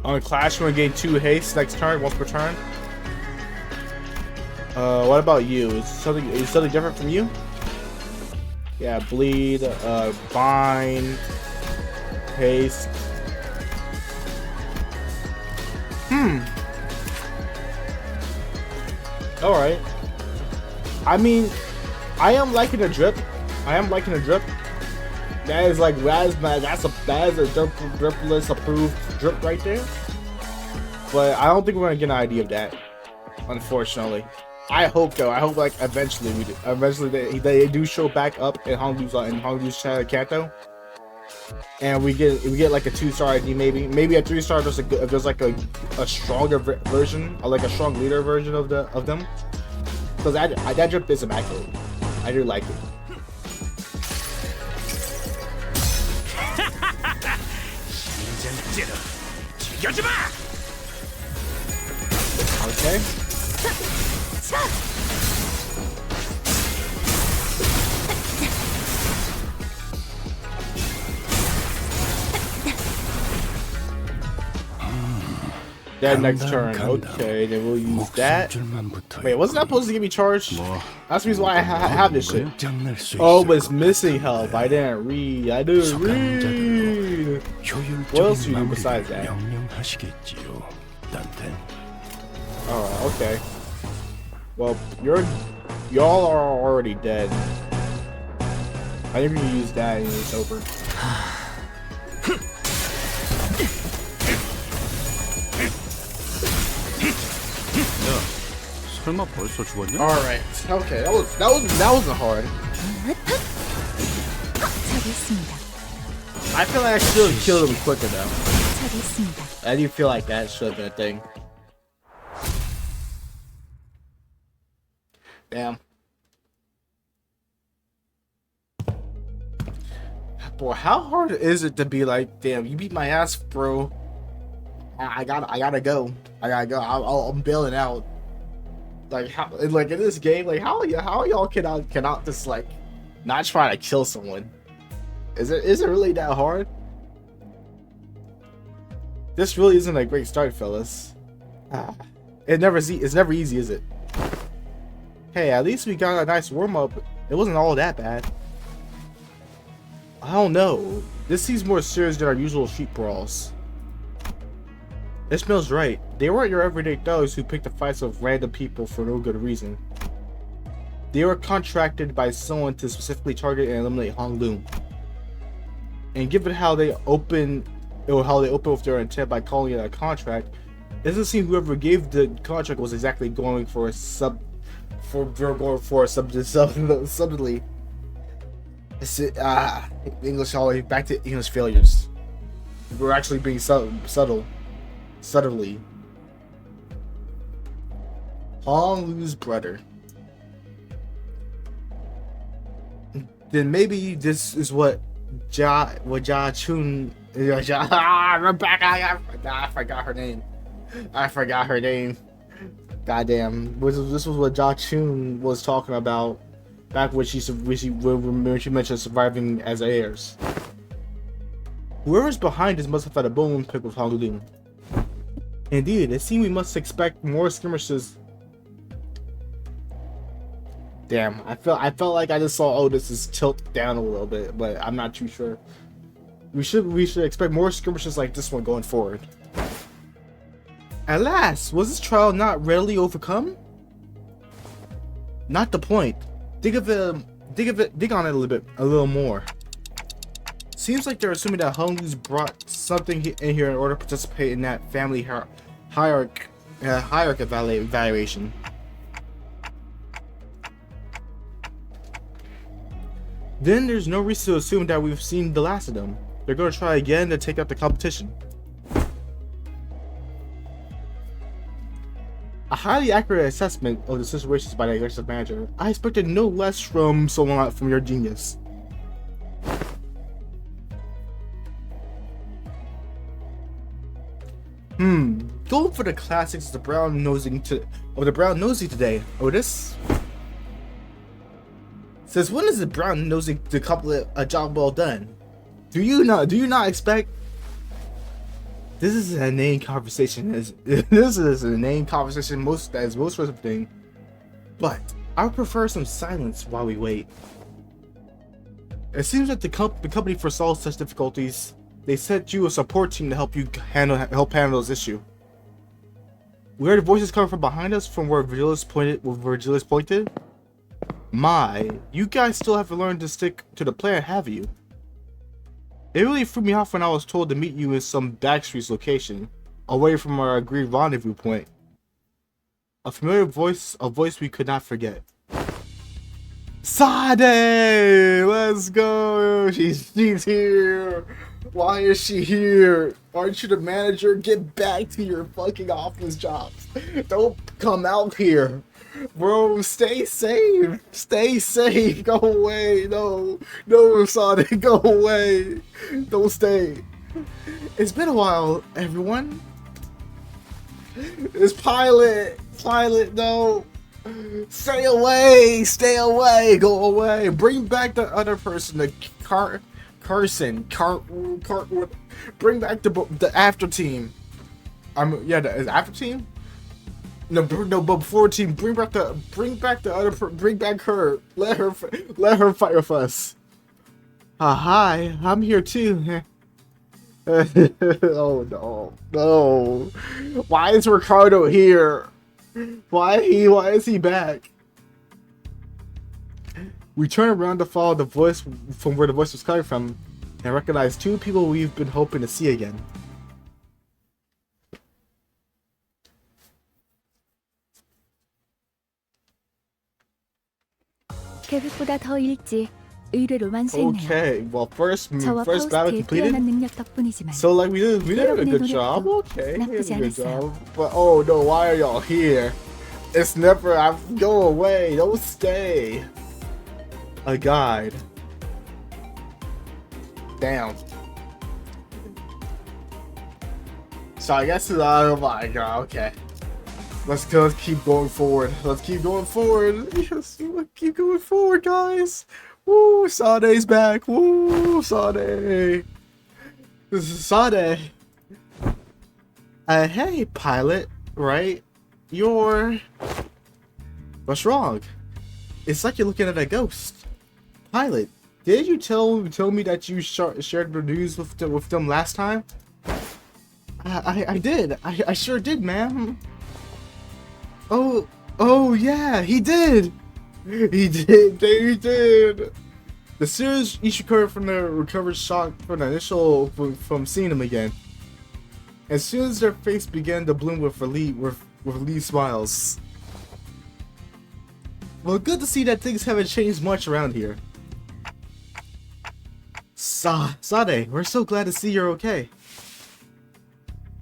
B: On Clash, we're gonna gain 2 haste next turn, once per turn. What about you? Is something different from you? Yeah, bleed, bind, haste. Alright. I mean, I am liking the drip. That is like that's a Derpalypse approved drip right there. But I don't think we're gonna get an idea of that, unfortunately. I hope though. I hope like eventually they do show back up in Hong-Lu's Kanto, and we get like a 2-star ID, maybe a 3-star if there's like a stronger version, or like a strong leader version of them. Because that drip is immaculate. I do like it. Okay. That next turn. Okay, then we'll use that. Wait, wasn't that supposed to give me charge? That's the reason why I have this shit. Oh, but it's missing health. I didn't read. What else do you do besides that? Oh, okay. Well, Y'all are already dead. I think we can use that and it's over.
D: 야, 설마 벌써 죽었냐?
B: Alright. Okay, that wasn't hard.
E: 잘했습니다.
B: I feel like I should have killed him quicker though.
E: 잘했습니다.
B: I do feel like that should have been a thing. Damn. Boy, how hard is it to be like, damn, you beat my ass, bro. I gotta go. I'm bailing out. Like how, like in this game, like how y'all cannot just like not try to kill someone? Is it really that hard? This really isn't a great start, fellas. It's never easy, is it? Hey, at least we got a nice warm up. It wasn't all that bad. I don't know. This seems more serious than our usual street brawls. It smells right. They weren't your everyday thugs who picked the fights of random people for no good reason. They were contracted by someone to specifically target and eliminate Hong Loon. And given how they open with their intent by calling it a contract, it doesn't seem whoever gave the contract was exactly going for subtly. English always back to English failures. We're actually being subtly. Hong Lu's brother. Then maybe this is what Ja Chun. Rebecca. I forgot her name. Goddamn. This was what Ja Chun was talking about back when she mentioned surviving as heirs. Whoever's behind this must have had a bone pick with Hong Lu. Indeed, it seems we must expect more skirmishes. Damn, I felt like I just saw Otis's tilt down a little bit, but I'm not too sure. We should expect more skirmishes like this one going forward. At last, was this trial not readily overcome? Not the point. Dig on it a little more. Seems like they're assuming that Honglu's brought something in here in order to participate in that family hierarchy evaluation. Then there's no reason to assume that we've seen the last of them. They're going to try again to take out the competition. A highly accurate assessment of the situations by the executive manager. I expected no less from someone from your genius. Going for the classics of the brown nosy today. Otis. Since when is the brown nosy to complete a job well done? Do you not expect? This is an inane conversation. This is an inane conversation most sort of thing. But I would prefer some silence while we wait. It seems that the company foresaw such difficulties. They sent you a support team to help handle this issue. We heard voices coming from behind us from where Virgilius pointed. My, you guys still haven't learned to stick to the plan, have you? It really threw me off when I was told to meet you in some backstreets location, away from our agreed rendezvous point. A familiar voice, a voice we could not forget. Sade! Let's go! She's here! Why is she here? Aren't you the manager? Get back to your fucking office jobs. Don't come out here. Bro, stay safe. Stay safe. Go away. No, Sade, go away. Don't stay. It's been a while, everyone. It's Pilot, no. Stay away. Go away. Bring back the other person, the Carson. Bring back the after team. The after team. No, but before team, bring back her. Let her fight with us. Hi, I'm here too. Oh no. Why is Ricardo here? Why is he back? We turn around to follow the voice from where the voice was coming from and recognize two people we've been hoping to see again.
E: 계획보다 더 일찍 의뢰로만 수행하여
B: Okay, well first
E: 저와
B: battle
E: 파우스트의
B: completed.
E: 뛰어난 능력 덕분이지만
B: So like we did a
E: 여러분의
B: good job.
E: 노력도
B: Okay, we did
E: 나쁘지
B: a good
E: 않았어요.
B: job. But oh no, why are y'all here? It's never. Go away. Don't stay. A guide. Damn. So I guess oh my god. Okay. Let's go. Let's keep going forward. Let's keep going forward. Yes, let's keep going forward, guys. Woo! Sade's back. Woo! Sade. This is Sade. Hey, pilot. Right? What's wrong? It's like you're looking at a ghost. Pilot, did you tell me that you shared the news with them last time? I did. I sure did, ma'am. Oh yeah, he did. He did. The series each recovered from the recovered shock from the initial from seeing him again. As soon as their face began to bloom with relief smiles. Well, good to see that things haven't changed much around here. Sade, we're so glad to see you're okay.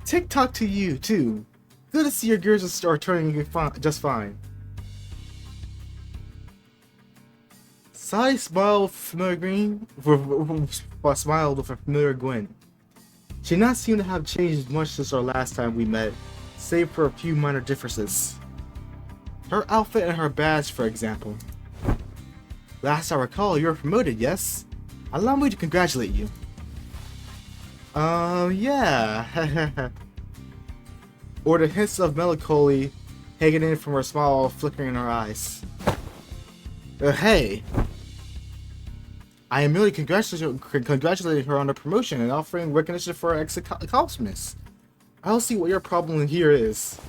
B: TikTok to you too. Good to see your gears are turning just fine. Sade smiled with a familiar grin. She did not seem to have changed much since our last time we met, save for a few minor differences. Her outfit and her badge, for example. Last I recall, you were promoted, yes? Allow me to congratulate you. Yeah. Or the hints of melancholy hanging in from her smile flickering in her eyes. Hey. I am merely congratulating her on the promotion and offering recognition for her accomplishments. I don't see what your problem here is.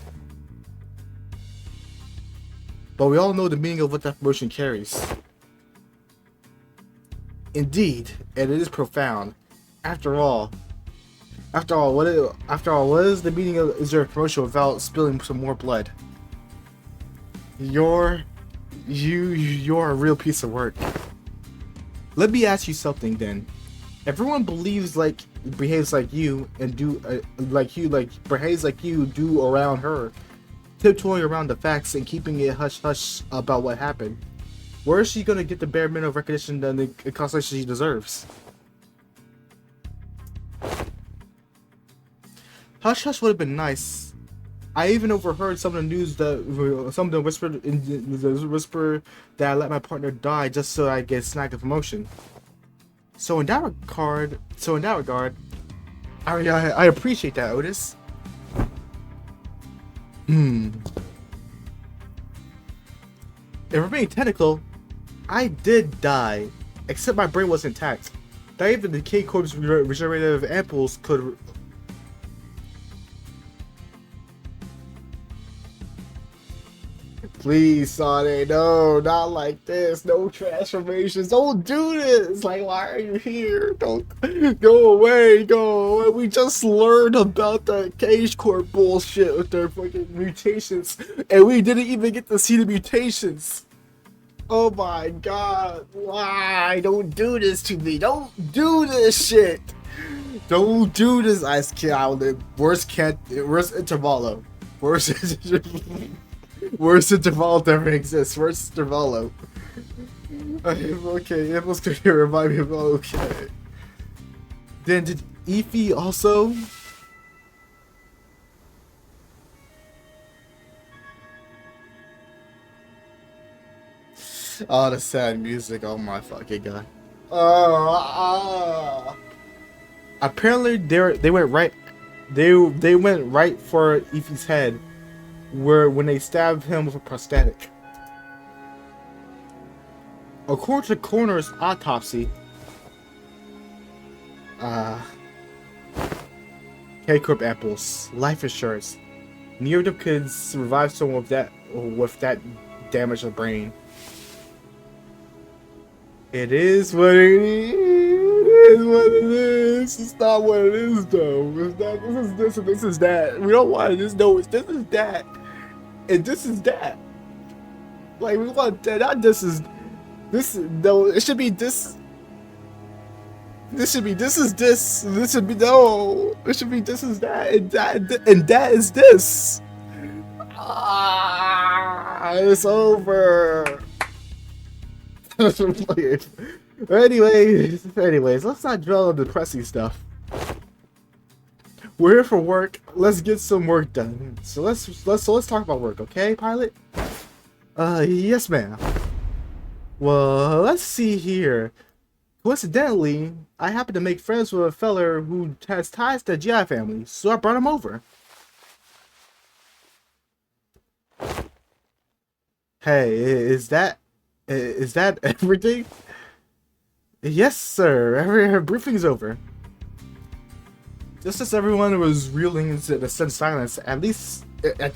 B: But we all know the meaning of what that promotion carries. Indeed, and it is profound. After all, what is the meaning of your promotion without spilling some more blood? You're a real piece of work. Let me ask you something then. Everyone behaves like you do around her, tiptoeing around the facts and keeping it hush hush about what happened. Where is she gonna get the bare minimum recognition and the consolation she deserves? Hush hush would have been nice. I even overheard some of the news that some of them whispered in the whisper that I let my partner die just so I get snagged a promotion. So in that regard, I appreciate that, Otis. If we're being technical, I did die, except my brain was intact. Not even the decay corpse regenerative ampoules could. Please, Sade, no, not like this. No transformations. Don't do this. Like, why are you here? Don't go away. Go away. We just learned about the Cage Corp bullshit with their fucking mutations, and we didn't even get to see the mutations. Oh my god. Why? Don't do this to me. Don't do this shit. Don't do this, Ice Kid Island. Worst Intervalo. Worst interval ever exists. Worst intervalo. Okay, it was gonna remind me of okay. Then did Ify also? Oh, the sad music. Oh my fucking god. Apparently they went right. They went right for Ify's head. When they stabbed him with a prosthetic. According to the coroner's autopsy, K-Corp ampoules, life insurance. Neither of them could revive someone with that damage of brain. It is what it is. It is what it is. It's not what it is, though. It's not. This is this and this is that. We don't want this. No, it's this is that, and this is that. Like we want that. Not this is this. No, it should be this. This should be this is this. This should be no. It should be this is that, and that is this. Ah, it's over. anyways, let's not dwell on depressing stuff. We're here for work. Let's get some work done. So let's talk about work, okay, pilot? Yes, ma'am. Well, let's see here. Coincidentally, I happen to make friends with a feller who has ties to the GI family, so I brought him over. Hey, is that everything? Yes, sir. Every briefing's over. Just as everyone was reeling into the sudden silence, at the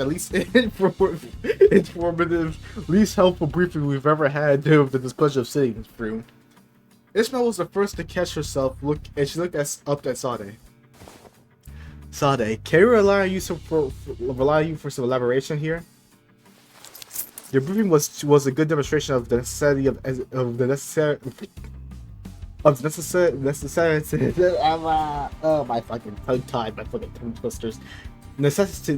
B: least informative, least helpful briefing we've ever had with the displeasure of sitting through. Ishmael was the first to catch herself, and she looked up at Sade. Sade, can we rely on you for some elaboration here? Your briefing was a good demonstration of the necessity of the necessary. Oh my fucking tongue tied, my fucking tongue twisters. Necessity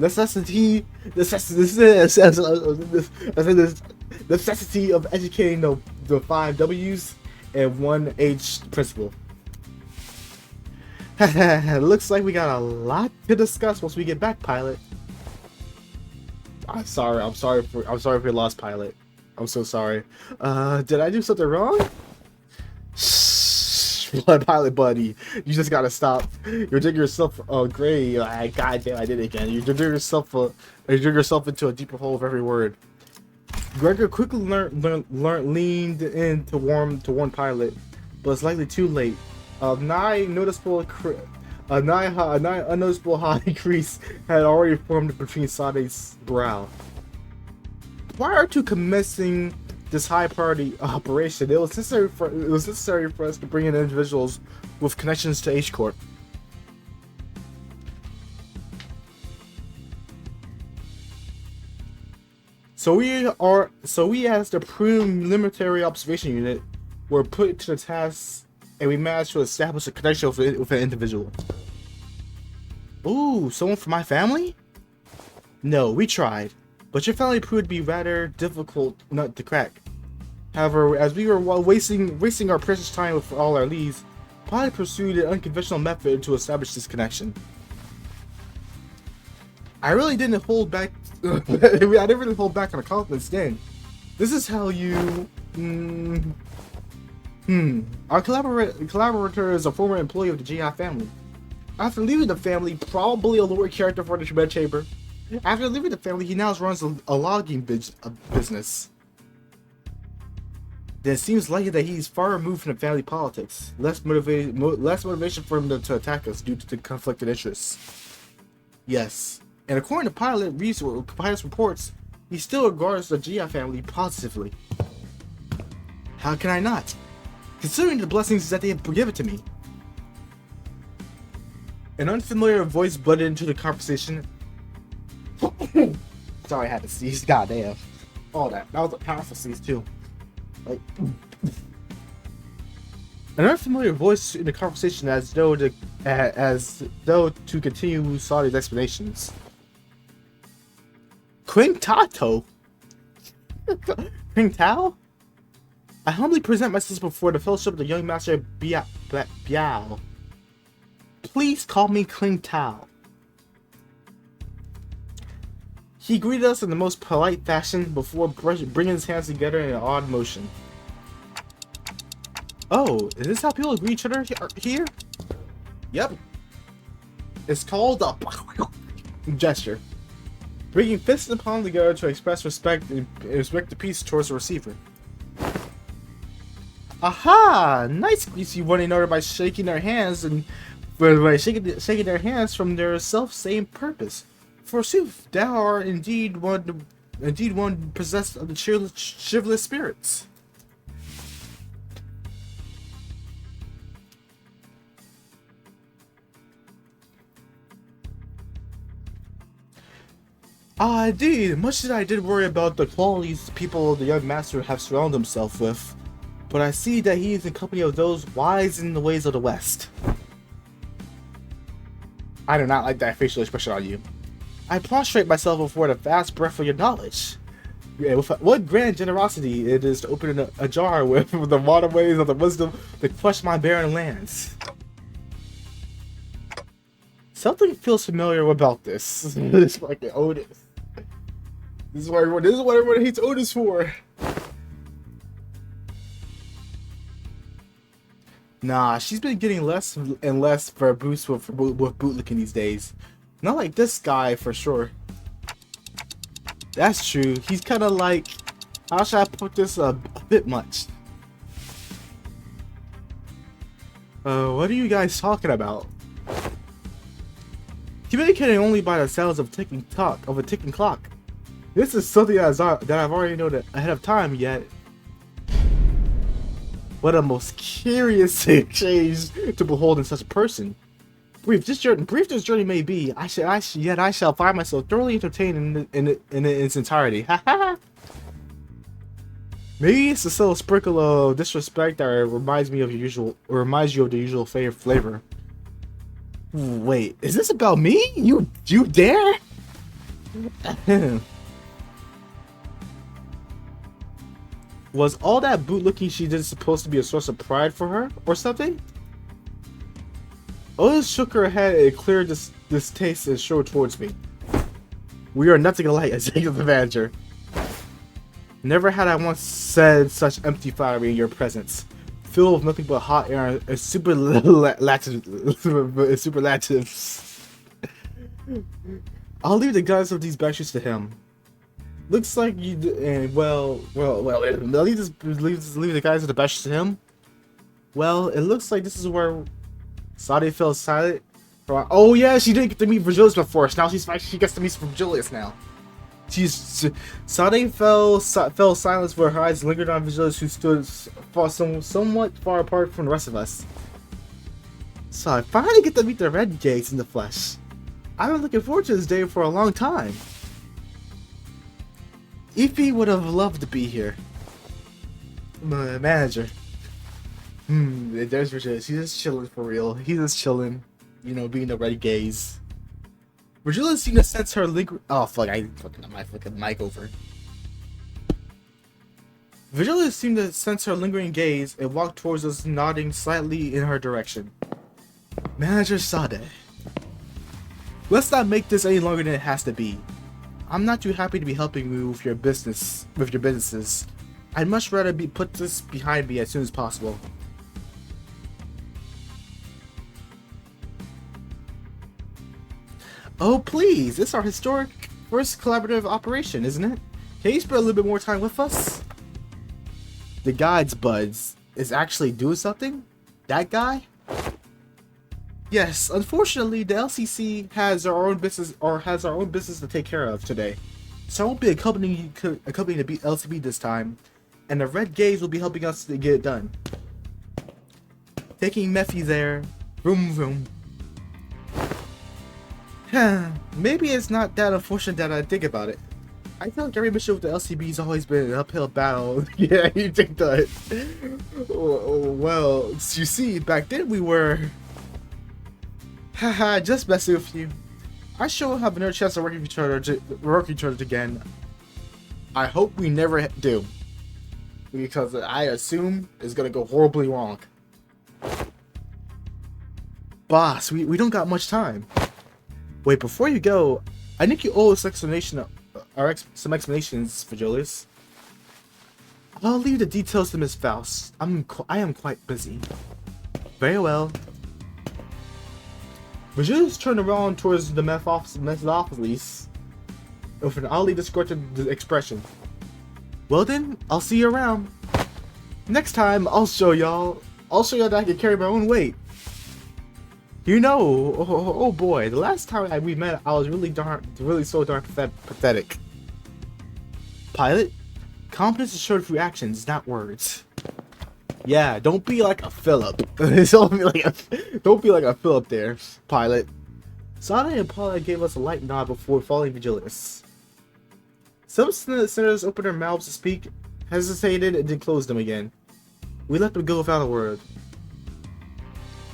B: of educating the 5 W's and 1 H principle. Looks like we got a lot to discuss once we get back, pilot. I'm sorry for your loss, pilot. I'm so sorry. Did I do something wrong? Pilot buddy, you just gotta stop. You're digging yourself gray. God damn, I did it again. You're digging yourself into a deeper hole of every word. Gregor quickly leaned in to warn pilot, but it's likely too late. A nigh unnoticeable high crease had already formed between Sade's brow. Prior to commencing this high-priority operation, it was necessary for us to bring in individuals with connections to H Corp. So we as the preliminary observation unit were put to the task, and we managed to establish a connection with an individual. Ooh, someone from my family? No, we tried, but your family proved to be rather difficult nut to crack. However, as we were wasting our precious time with all our leads, Pilot pursued an unconventional method to establish this connection. I really didn't hold back. I didn't really hold back on the confidence then. This is how you. Our collaborator is a former employee of the GI family. After leaving the family, probably a lower character for the bed chamber. After leaving the family, he now runs a logging business. Then it seems likely that he's far removed from the family politics. Less motivation for him to attack us due to the conflicted interests. Yes, and according to Pilot's reports, he still regards the GI family positively. How can I not? Considering the blessings that they have given to me. An unfamiliar voice butted into the conversation. Sorry, I had to sneeze. Goddamn. All that. That was a powerful sneeze too. Like, an unfamiliar voice in the conversation, as though to continue Sade's explanations. Quintato? Quintao? I humbly present myself before the fellowship of the young master Biao. Please call me Quintao. He greeted us in the most polite fashion before bringing his hands together in an odd motion. Oh, is this how people greet each other here? Yep. It's called a gesture. Bringing fists and palms together to express respect and the peace towards the receiver. Aha! Nice greets you one another by shaking their hands shaking their hands from their self-same purpose. Forsooth, thou art indeed one possessed of the chivalrous spirits. Indeed, much as I did worry about the qualities people the young master have surrounded himself with, but I see that he is in company of those wise in the ways of the West. I do not like that facial expression on you. I prostrate myself before the vast breadth of your knowledge. Yeah, with what grand generosity it is to open a jar with the waterways of the wisdom to crush my barren lands. Something feels familiar about this. This fucking Otis. This is what everyone hates Otis for. Nah, she's been getting less and less verbose with bootlicking these days. Not like this guy for sure. That's true. He's kind of like, how should I put this, a bit much. What are you guys talking about? Communicating only by the sounds of a ticking clock. This is something that I've already known ahead of time, yet what a most curious exchange to behold in such a person. Brief this journey may be, I shall find myself thoroughly entertained in its entirety. Maybe it's a subtle sprinkle of disrespect that reminds you of the usual flavor. Wait, is this about me? You dare? Was all that bootlicking she did supposed to be a source of pride for her, or something? Otis shook her head and cleared distaste and strode towards me. We are nothing alike, executive manager. Never had I once said such empty flattery in your presence, filled with nothing but hot air and superlatives. I'll leave the guns of these bastards to him. Looks like you. Well. Leave the guys of the bastards to him. Well, it looks like this is where Sade fell silent. Oh yeah, she didn't get to meet Virgilius before. So now she gets to meet Virgilius now. Sade fell silent where her eyes lingered on Virgilius, who stood somewhat far apart from the rest of us. So I finally get to meet the Red Gates in the flesh. I've been looking forward to this day for a long time. Ify would have loved to be here. My manager. There's Virgilius. He's just chilling for real. He's just chilling. You know, being the Red Gaze. Virgilius seemed to sense her lingering. Oh fuck! I fucking got my fucking mic over. Virgilius seemed to sense her lingering gaze and walked towards us, nodding slightly in her direction. Manager Sade. Let's not make this any longer than it has to be. I'm not too happy to be helping you with your businesses. I'd much rather put this behind me as soon as possible. Oh please, it's our historic first collaborative operation, isn't it? Can you spend a little bit more time with us? The guide's buds is actually doing something? That guy? Yes, unfortunately the LCC has our own business to take care of today. So I won't be accompanying to beat LCB this time, and the Red Gaze will be helping us to get it done. Taking Mephi there, vroom vroom. Maybe it's not that unfortunate that I think about it. I feel like every mission with the LCB's always been an uphill battle. Yeah, you think that. Well, you see, back then we were... Haha, just messing with you. I sure will have another chance to work with each other again. I hope we never do. Because I assume it's gonna go horribly wrong. Boss, we don't got much time. Wait, before you go, I think you owe us some explanations, Virgilius. I'll leave the details to Miss Faust. I am quite busy. Very well. Virgilius turned around towards the Methodopheles with an oddly disgruntled expression. Well then, I'll see you around. Next time, I'll show y'all that I can carry my own weight. You know, oh boy, the last time we met, I was really so darn pathetic. Pilot, confidence is showed through actions, not words. Yeah, don't be like a Philip. Don't be like a Philip there, Pilot. Sade and Paula gave us a light nod before following Virgilius. Some senators opened their mouths to speak, hesitated, and then closed them again. We let them go without a word.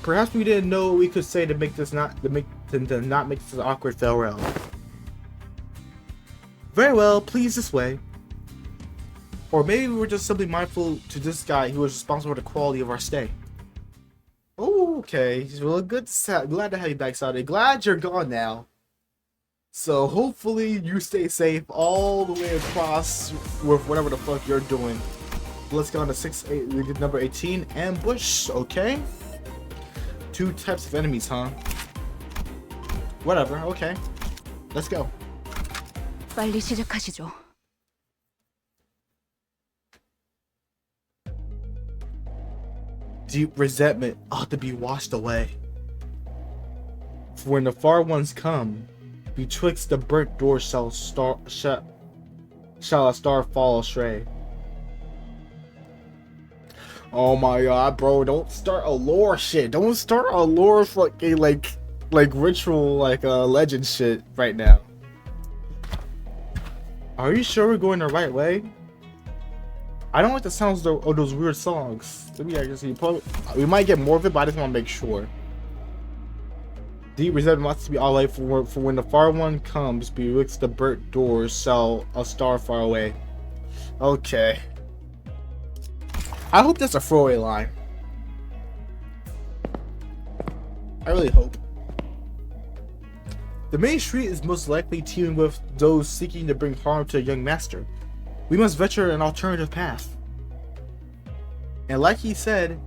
B: Perhaps we didn't know what we could say to make this not make this an awkward farewell. Very well, please this way. Or maybe we were just simply mindful to this guy who was responsible for the quality of our stay. Oh, okay. Well, glad to have you back, Saudi. Glad you're gone now. So hopefully you stay safe all the way across with whatever the fuck you're doing. Let's go on to number 18, ambush. Okay. 2 types of enemies, huh? Whatever. Okay. Let's go.
E: 빨리 시작하시죠.
B: Deep resentment ought to be washed away. For when the far ones come, betwixt the burnt doors shall a star fall astray. Oh my god, bro! Don't start a lore shit. Don't start a lore fucking like ritual legend shit right now. Are you sure we're going the right way? I don't like the sounds of those weird songs. Let me actually we might get more of it, but I just want to make sure. Deep resentment must be all right for when the far one comes, betwixt the burnt doors shall a star far away. Okay. I hope that's a throwaway line. I really hope. The main street is most likely teeming with those seeking to bring harm to a young master. We must venture an alternative path. And like he said,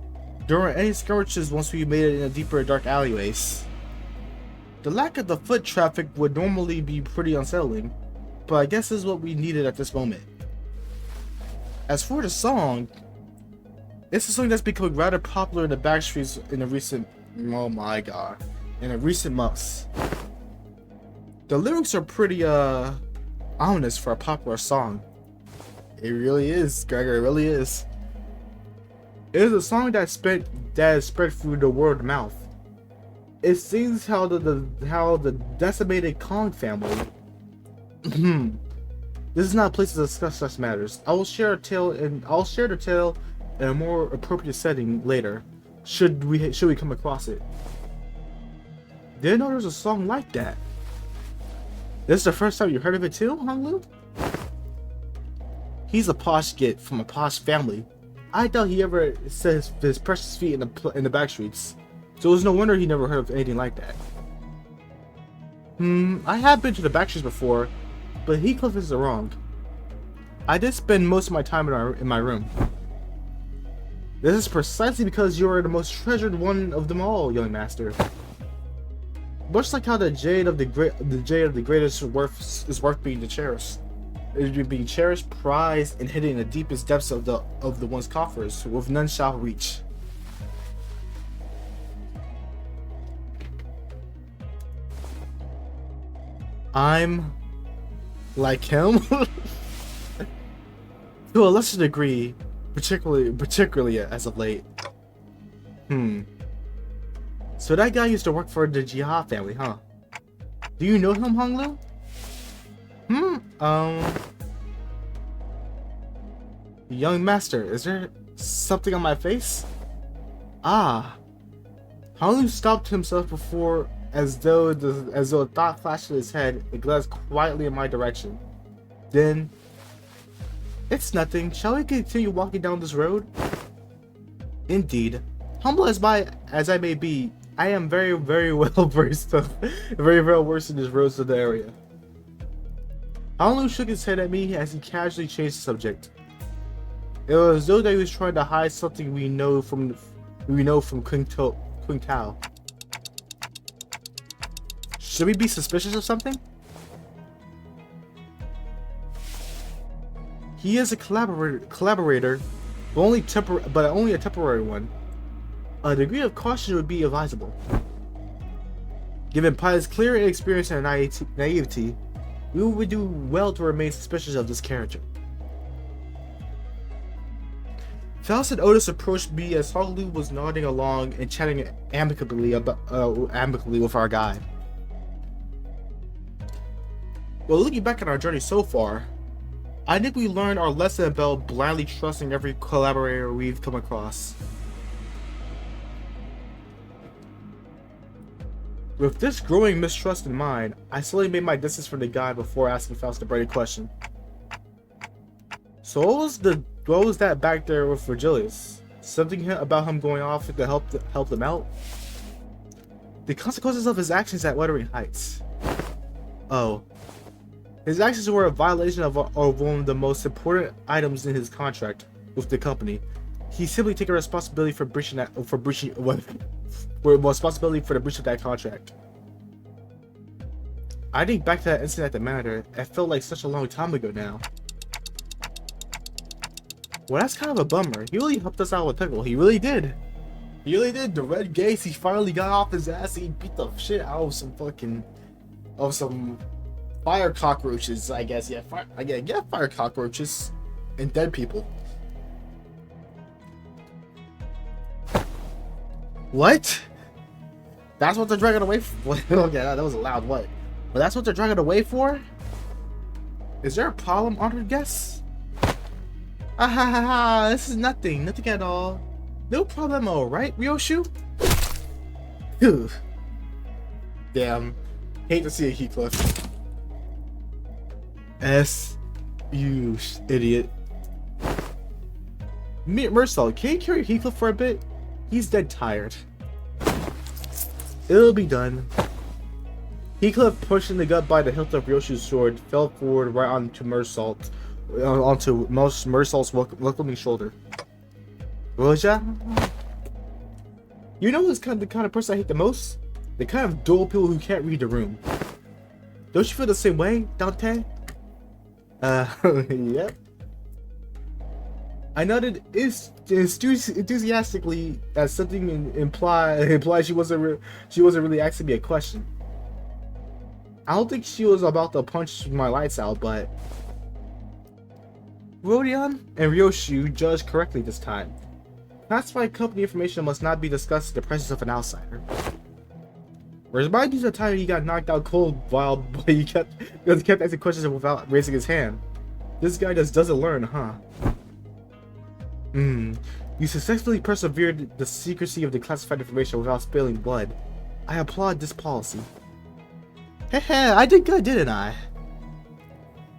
B: there weren't any skirmishes once we made it in a deeper dark alleyways. The lack of the foot traffic would normally be pretty unsettling, but I guess this is what we needed at this moment. As for the song, it's a song that's becoming rather popular in the backstreets in the recent months. The lyrics are pretty ominous for a popular song. It really is, Gregor, it really is. It is a song that is spread through the word of mouth. It sings how the decimated Kong family. This is not a place to discuss such matters. I will share the tale in a more appropriate setting later, should we come across it. Didn't know there was a song like that. This is the first time you heard of it too, Honglu? He's a posh git from a posh family. I doubt he ever set his precious feet in the back streets, so it's no wonder he never heard of anything like that. I have been to the back streets before, but Heathcliff is wrong. I did spend most of my time in my room. This is precisely because you are the most treasured one of them all, young master. Much like how the jade of the greatest is worth being cherished. It is being cherished, prized, and hidden in the deepest depths of the one's coffers, with none shall reach. I'm like him to a lesser degree, particularly as of late. So that guy used to work for the Jihad family, huh? Do you know him, Honglu? Young master, is there something on my face? Ah. Honglu stopped himself before, as though a thought flashed in his head, and glanced quietly in my direction. Then, it's nothing. Shall we continue walking down this road? Indeed. Humble as I may be, I am very well versed in these roads of the area. Honglu shook his head at me as he casually changed the subject. It was as though he was trying to hide something we know from Qing Tao. Should we be suspicious of something? He is a collaborator, but only a temporary one. A degree of caution would be advisable. Given Pai's clear inexperience and naivety, we would do well to remain suspicious of this character. Faust and Otis approached me as Honglu was nodding along and chatting amicably with our guide. Well, looking back at our journey so far, I think we learned our lesson about blindly trusting every collaborator we've come across. With this growing mistrust in mind, I slowly made my distance from the guy before asking Faust a braided question. So what was that back there with Virgilius? Something about him going off to help them out? The consequences of his actions at Wuthering Heights. Oh. His actions were a violation of one of the most important items in his contract with the company. He simply taken responsibility for responsibility for the breach of that contract. I think back to that incident at the manor. It felt like such a long time ago now. Well, that's kind of a bummer. He really helped us out with Pickle. He really did. He really did. The red gates. He finally got off his ass. He beat the shit out of some fire cockroaches, I guess. Yeah, fire cockroaches and dead people. What? That's what they're dragging away for? Okay, that was a loud what? But that's what they're dragging away for? Is there a problem, honored guests? Ah ha ha ha, this is nothing at all. No problemo, right, Ryoshu? Phew. Damn. Hate to see a Heathcliff. You idiot. Mersal, can you carry Heathcliff for a bit? He's dead tired. It'll be done. Heathcliff, pushed in the gut by the hilt of Ryoshu's sword, fell forward right onto Mersal's welcoming shoulder. Roja? You know who's the kind of person I hate the most? The kind of dull people who can't read the room. Don't you feel the same way, Dante? Yep. I nodded enthusiastically as something implied she wasn't really asking me a question. I don't think she was about to punch my lights out, but Rodion and Ryoshu judged correctly this time. Classified company information must not be discussed in the presence of an outsider. Remind you of the time he got knocked out cold while he kept asking questions without raising his hand. This guy just doesn't learn, huh? You successfully persevered the secrecy of the classified information without spilling blood. I applaud this policy. Heh, I did good, didn't I?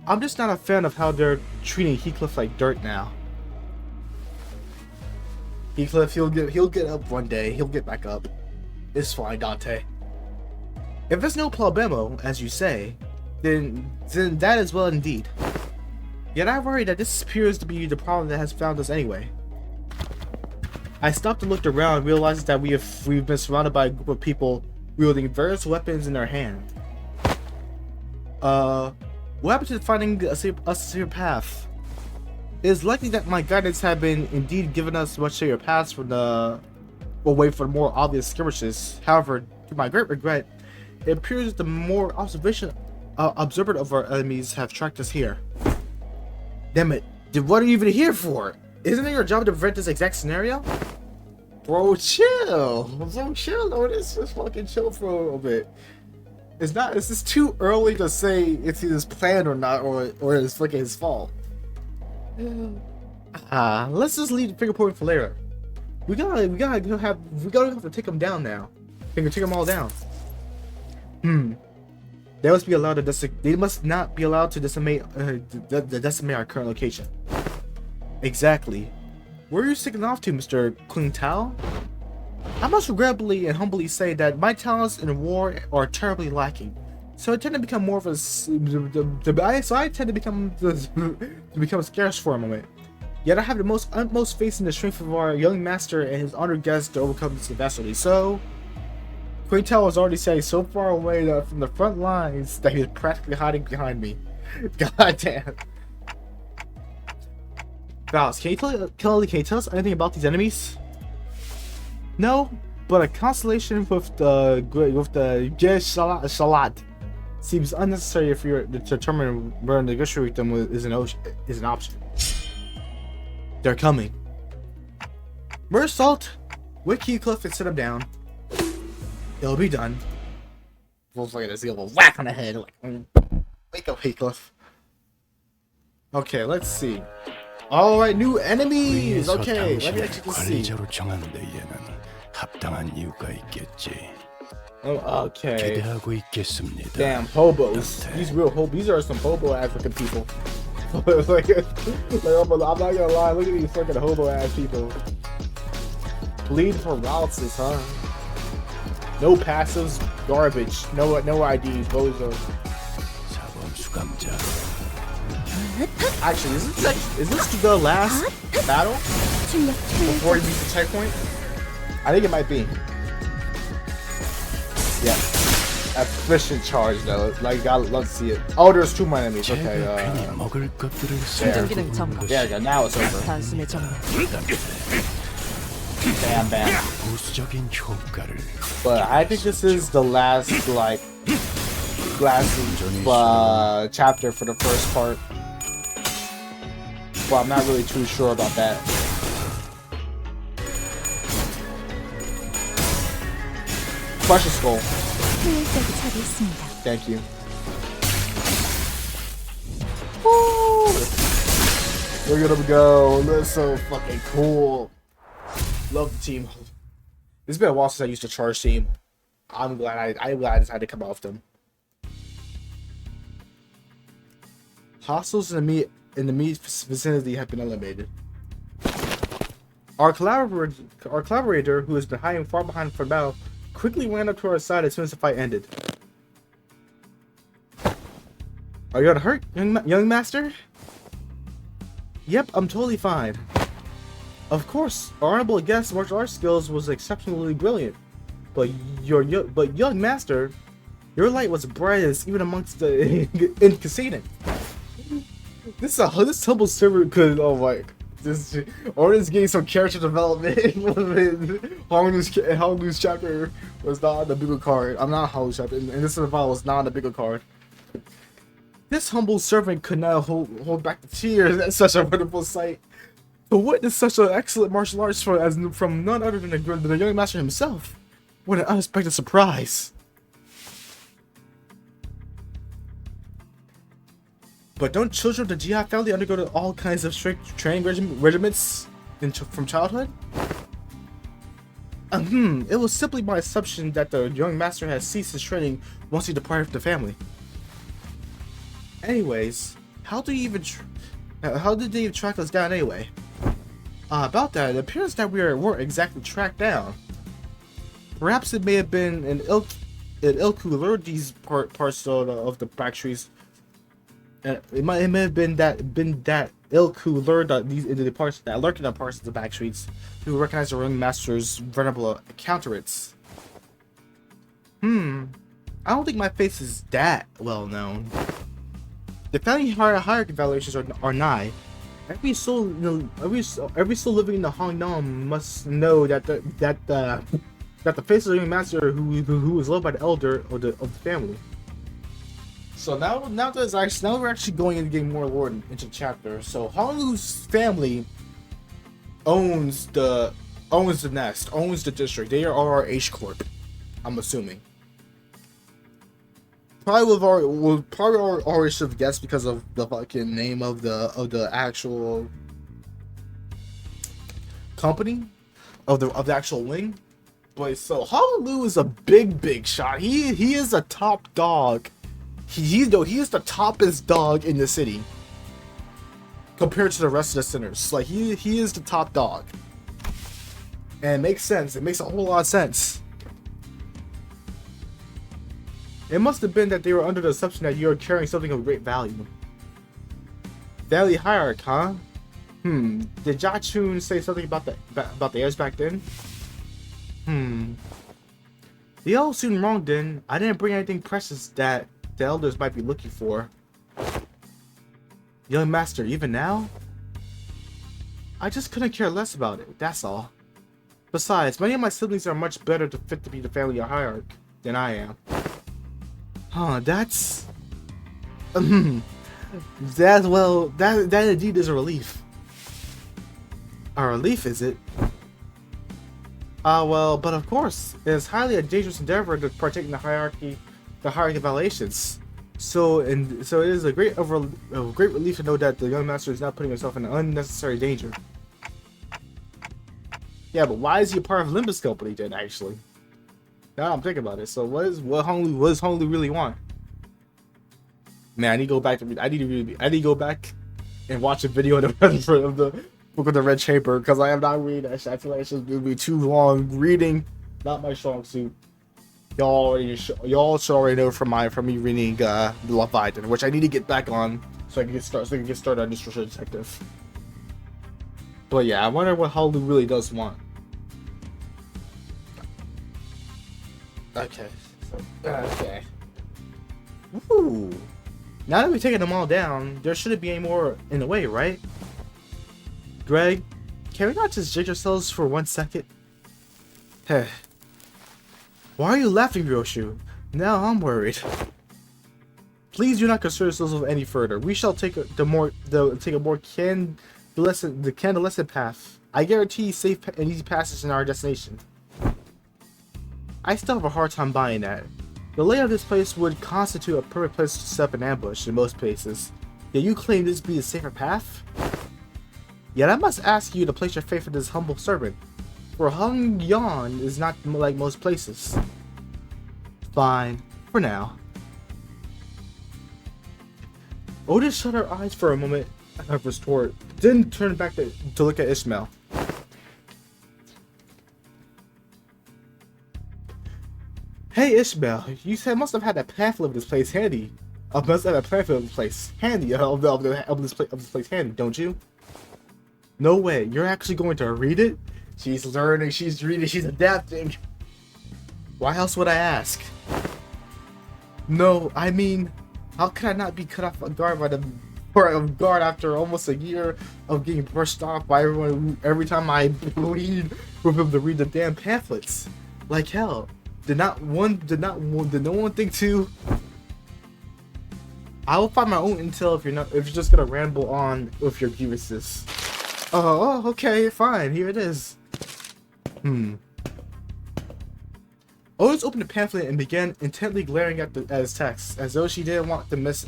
B: I'm just not a fan of how they're treating Heathcliff like dirt now. Heathcliff, he'll get up one day. He'll get back up. It's fine, Dante. If there's no problemo, as you say, then that is well indeed. Yet I worry that this appears to be the problem that has found us anyway. I stopped and looked around, realizing that we've been surrounded by a group of people wielding various weapons in their hand. What happened to finding us a safer path? It is likely that my guidance had been indeed given us much safer paths from away from more obvious skirmishes. However, to my great regret, it appears that the more observant of our enemies have tracked us here. Damn it! What are you even here for? Isn't it your job to prevent this exact scenario? Bro, chill. Bro, chill. No, just fucking chill for a little bit. It's just too early to say it's his plan or not, or it's fucking his fault. Let's just leave the finger pointing for later. We gotta have to take him down now. Take them all down. They must not be allowed to decimate our current location. Exactly. Where are you sticking off to, Mr. Kling Tao? I must regrettably and humbly say that my talents in war are terribly lacking. So I tend to become more of a become scarce for a moment. Yet I have the utmost faith in the strength of our young master and his honored guests to overcome this adversity. So Quintel was already saying so far away from the front lines that he was practically hiding behind me. God damn. Faust, can you tell us anything about these enemies? No, but a constellation with the Shalat seems unnecessary if you're to determine where to negotiate them is an option. They're coming. Mersalt, wake Heathcliff and sit him down. It'll be done. We'll look at this, he'll whack on the head like, wake up, Heathcliff. Okay, let's see. All right, new enemies.
A: 위에서
B: Okay, let me
A: 당신을
B: actually see.
A: 관리자로 정한 데에는 합당한 이유가 있겠지.
B: Oh, okay.
A: 기대하고 있겠습니다.
B: Damn hobos. These real hobos. These are some hobo ass looking people. like I'm not gonna lie. Look at these fucking hobo ass people. Bleed paralysis, huh? No passives, garbage. No IDs, bozo.
A: 사범 수감자.
B: Actually, is this the last battle
E: 출력
B: before you reach the checkpoint? I think it might be. Yeah. Efficient charge though. Like I love to see it. Oh, there's two more enemies.
A: 제가
B: Okay.
A: 괜히 먹을 것들을
C: 충전 기능 점검.
B: There you go. Now it's over.
C: 단숨에 정리.
B: Bam, bam.
A: 부수적인 효과를.
B: But I think this is the last chapter for the first part. Well, I'm not really too sure about that. Crush a skull.
E: 효율적이 처리했습니다.
B: Thank you. Woo! Look at them go. That's so fucking cool. Love the team. It's been a while since I used to charge team. I'm glad I decided to come off them. Hostiles in the immediate vicinity have been eliminated. Our collaborator, who has been hiding far behind for battle, quickly ran up to our side as soon as the fight ended. Are you hurt, young master? Yep, I'm totally fine. Of course, our honorable guest's martial arts skills was exceptionally brilliant, but young master, your light was brightest even amongst the inconsistent. This humble servant could this getting some character development. Honglu's chapter was not on the bigger card. I'm not Honglu's chapter, and this survival was not on the bigger card. This humble servant could not hold back the tears at such a wonderful sight. To witness such an excellent martial arts from none other than the young master himself. What an unexpected surprise. But don't children of the Jihad family undergo all kinds of strict training regiments from childhood? It was simply my assumption that the young master had ceased his training once he departed from the family. Anyways, how did they even track us down anyway? About that, it appears that we weren't exactly tracked down. Perhaps it may have been an ilk who lured these parts of the back trees. It may have been that ilk who lured these into the parts that lurk in the parts of the back streets, who recognize the ring master's venerable countenance. I don't think my face is that well known. The family hierarchy evaluations are nigh. Every soul living in the Hongdong must know that the face of the ring master who was loved by the elder of the family. So now we're actually going into getting more lore into the chapter. So Honglu's family owns the nest, owns the district. They are H Corp, I'm assuming. Probably already should have guessed because of the fucking name of the actual company of the actual wing. But so Honglu is a big shot. He is a top dog. He is the toppest dog in the city compared to the rest of the sinners. Like he is the top dog, and it makes sense. It makes a whole lot of sense. It must have been that they were under the assumption that you are carrying something of great value. Valley hierarchy, huh? Did Jachun say something about the heirs back then? The all soon wrong then. I didn't bring anything precious that the elders might be looking for. Young master, even now? I just couldn't care less about it, that's all. Besides, many of my siblings are much better fit to be the family hierarch than I am. That's... that indeed is a relief. A relief, is it? But of course, it is highly a dangerous endeavor to partake in the hierarchy evaluations. So it is a great relief to know that the young master is not putting himself in unnecessary danger. Yeah, but why is he a part of Limbus Company then? Actually, now I'm thinking about it. So what does Hong Lu really want? Man, I need to go back to. I need to go back and watch a video of the Book of the Red Chamber, because I am not reading that shit. I feel like it's just gonna be too long. Reading, not my strong suit. Y'all should already know from me reading Leviathan, which I need to get back on so I can get started on District Detective. But yeah, I wonder what Hong Lu really does want. Okay. Okay. Woo. Now that we've taken them all down, there shouldn't be any more in the way, right? Greg, can we not just jig ourselves for 1 second? Heh. Why are you laughing, Ryoshu? Now I'm worried. Please do not concern yourselves with any further. We shall take a more candlescent path. I guarantee safe and easy passage in our destination. I still have a hard time buying that. The layout of this place would constitute a perfect place to set up an ambush in most places. Yet you claim this to be a safer path? Yet I must ask you to place your faith in this humble servant, for Hung Yan is not like most places. Fine, for now. Otis shut her eyes for a moment of retort, then turned back to look at Ishmael. Hey Ishmael, you must have had a pamphlet of this place handy. Must have a pamphlet of this place handy, of this place handy, don't you? No way, you're actually going to read it? She's learning, she's reading, she's adapting. Why else would I ask? No, I mean, how could I not be cut off guard after almost a year of getting brushed off by everyone every time I plead with him to read the damn pamphlets? Like hell. Did no one think to? I will find my own intel if you're just gonna ramble on with your grievances. Oh, okay, fine. Here it is. Otis opened the pamphlet and began intently glaring at his text, as though she didn't want to miss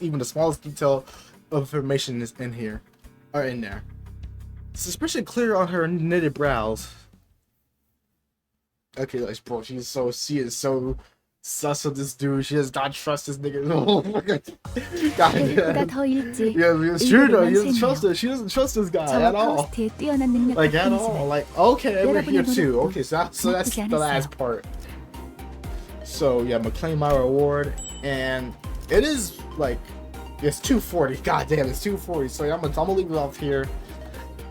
B: even the smallest detail of information in there. Suspicion clear on her knitted brows. Okay, like, bro, she is so sus with this dude. She does not trust this nigga. Oh my god. Yeah, it's true though. He doesn't trust her. She doesn't trust this guy at all. Like at all. Like, okay, we're here too. Okay, so that's the last part. So yeah, I'm gonna claim my reward, and it is like it's 240. God damn, it's 240. So yeah, I'm gonna leave it off here.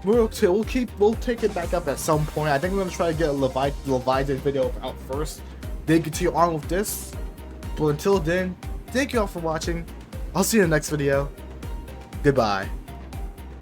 B: We'll take it back up at some point. I think I'm gonna try to get a Leviathan video out first, then continue on with this. But until then, thank you all for watching. I'll see you in the next video. Goodbye.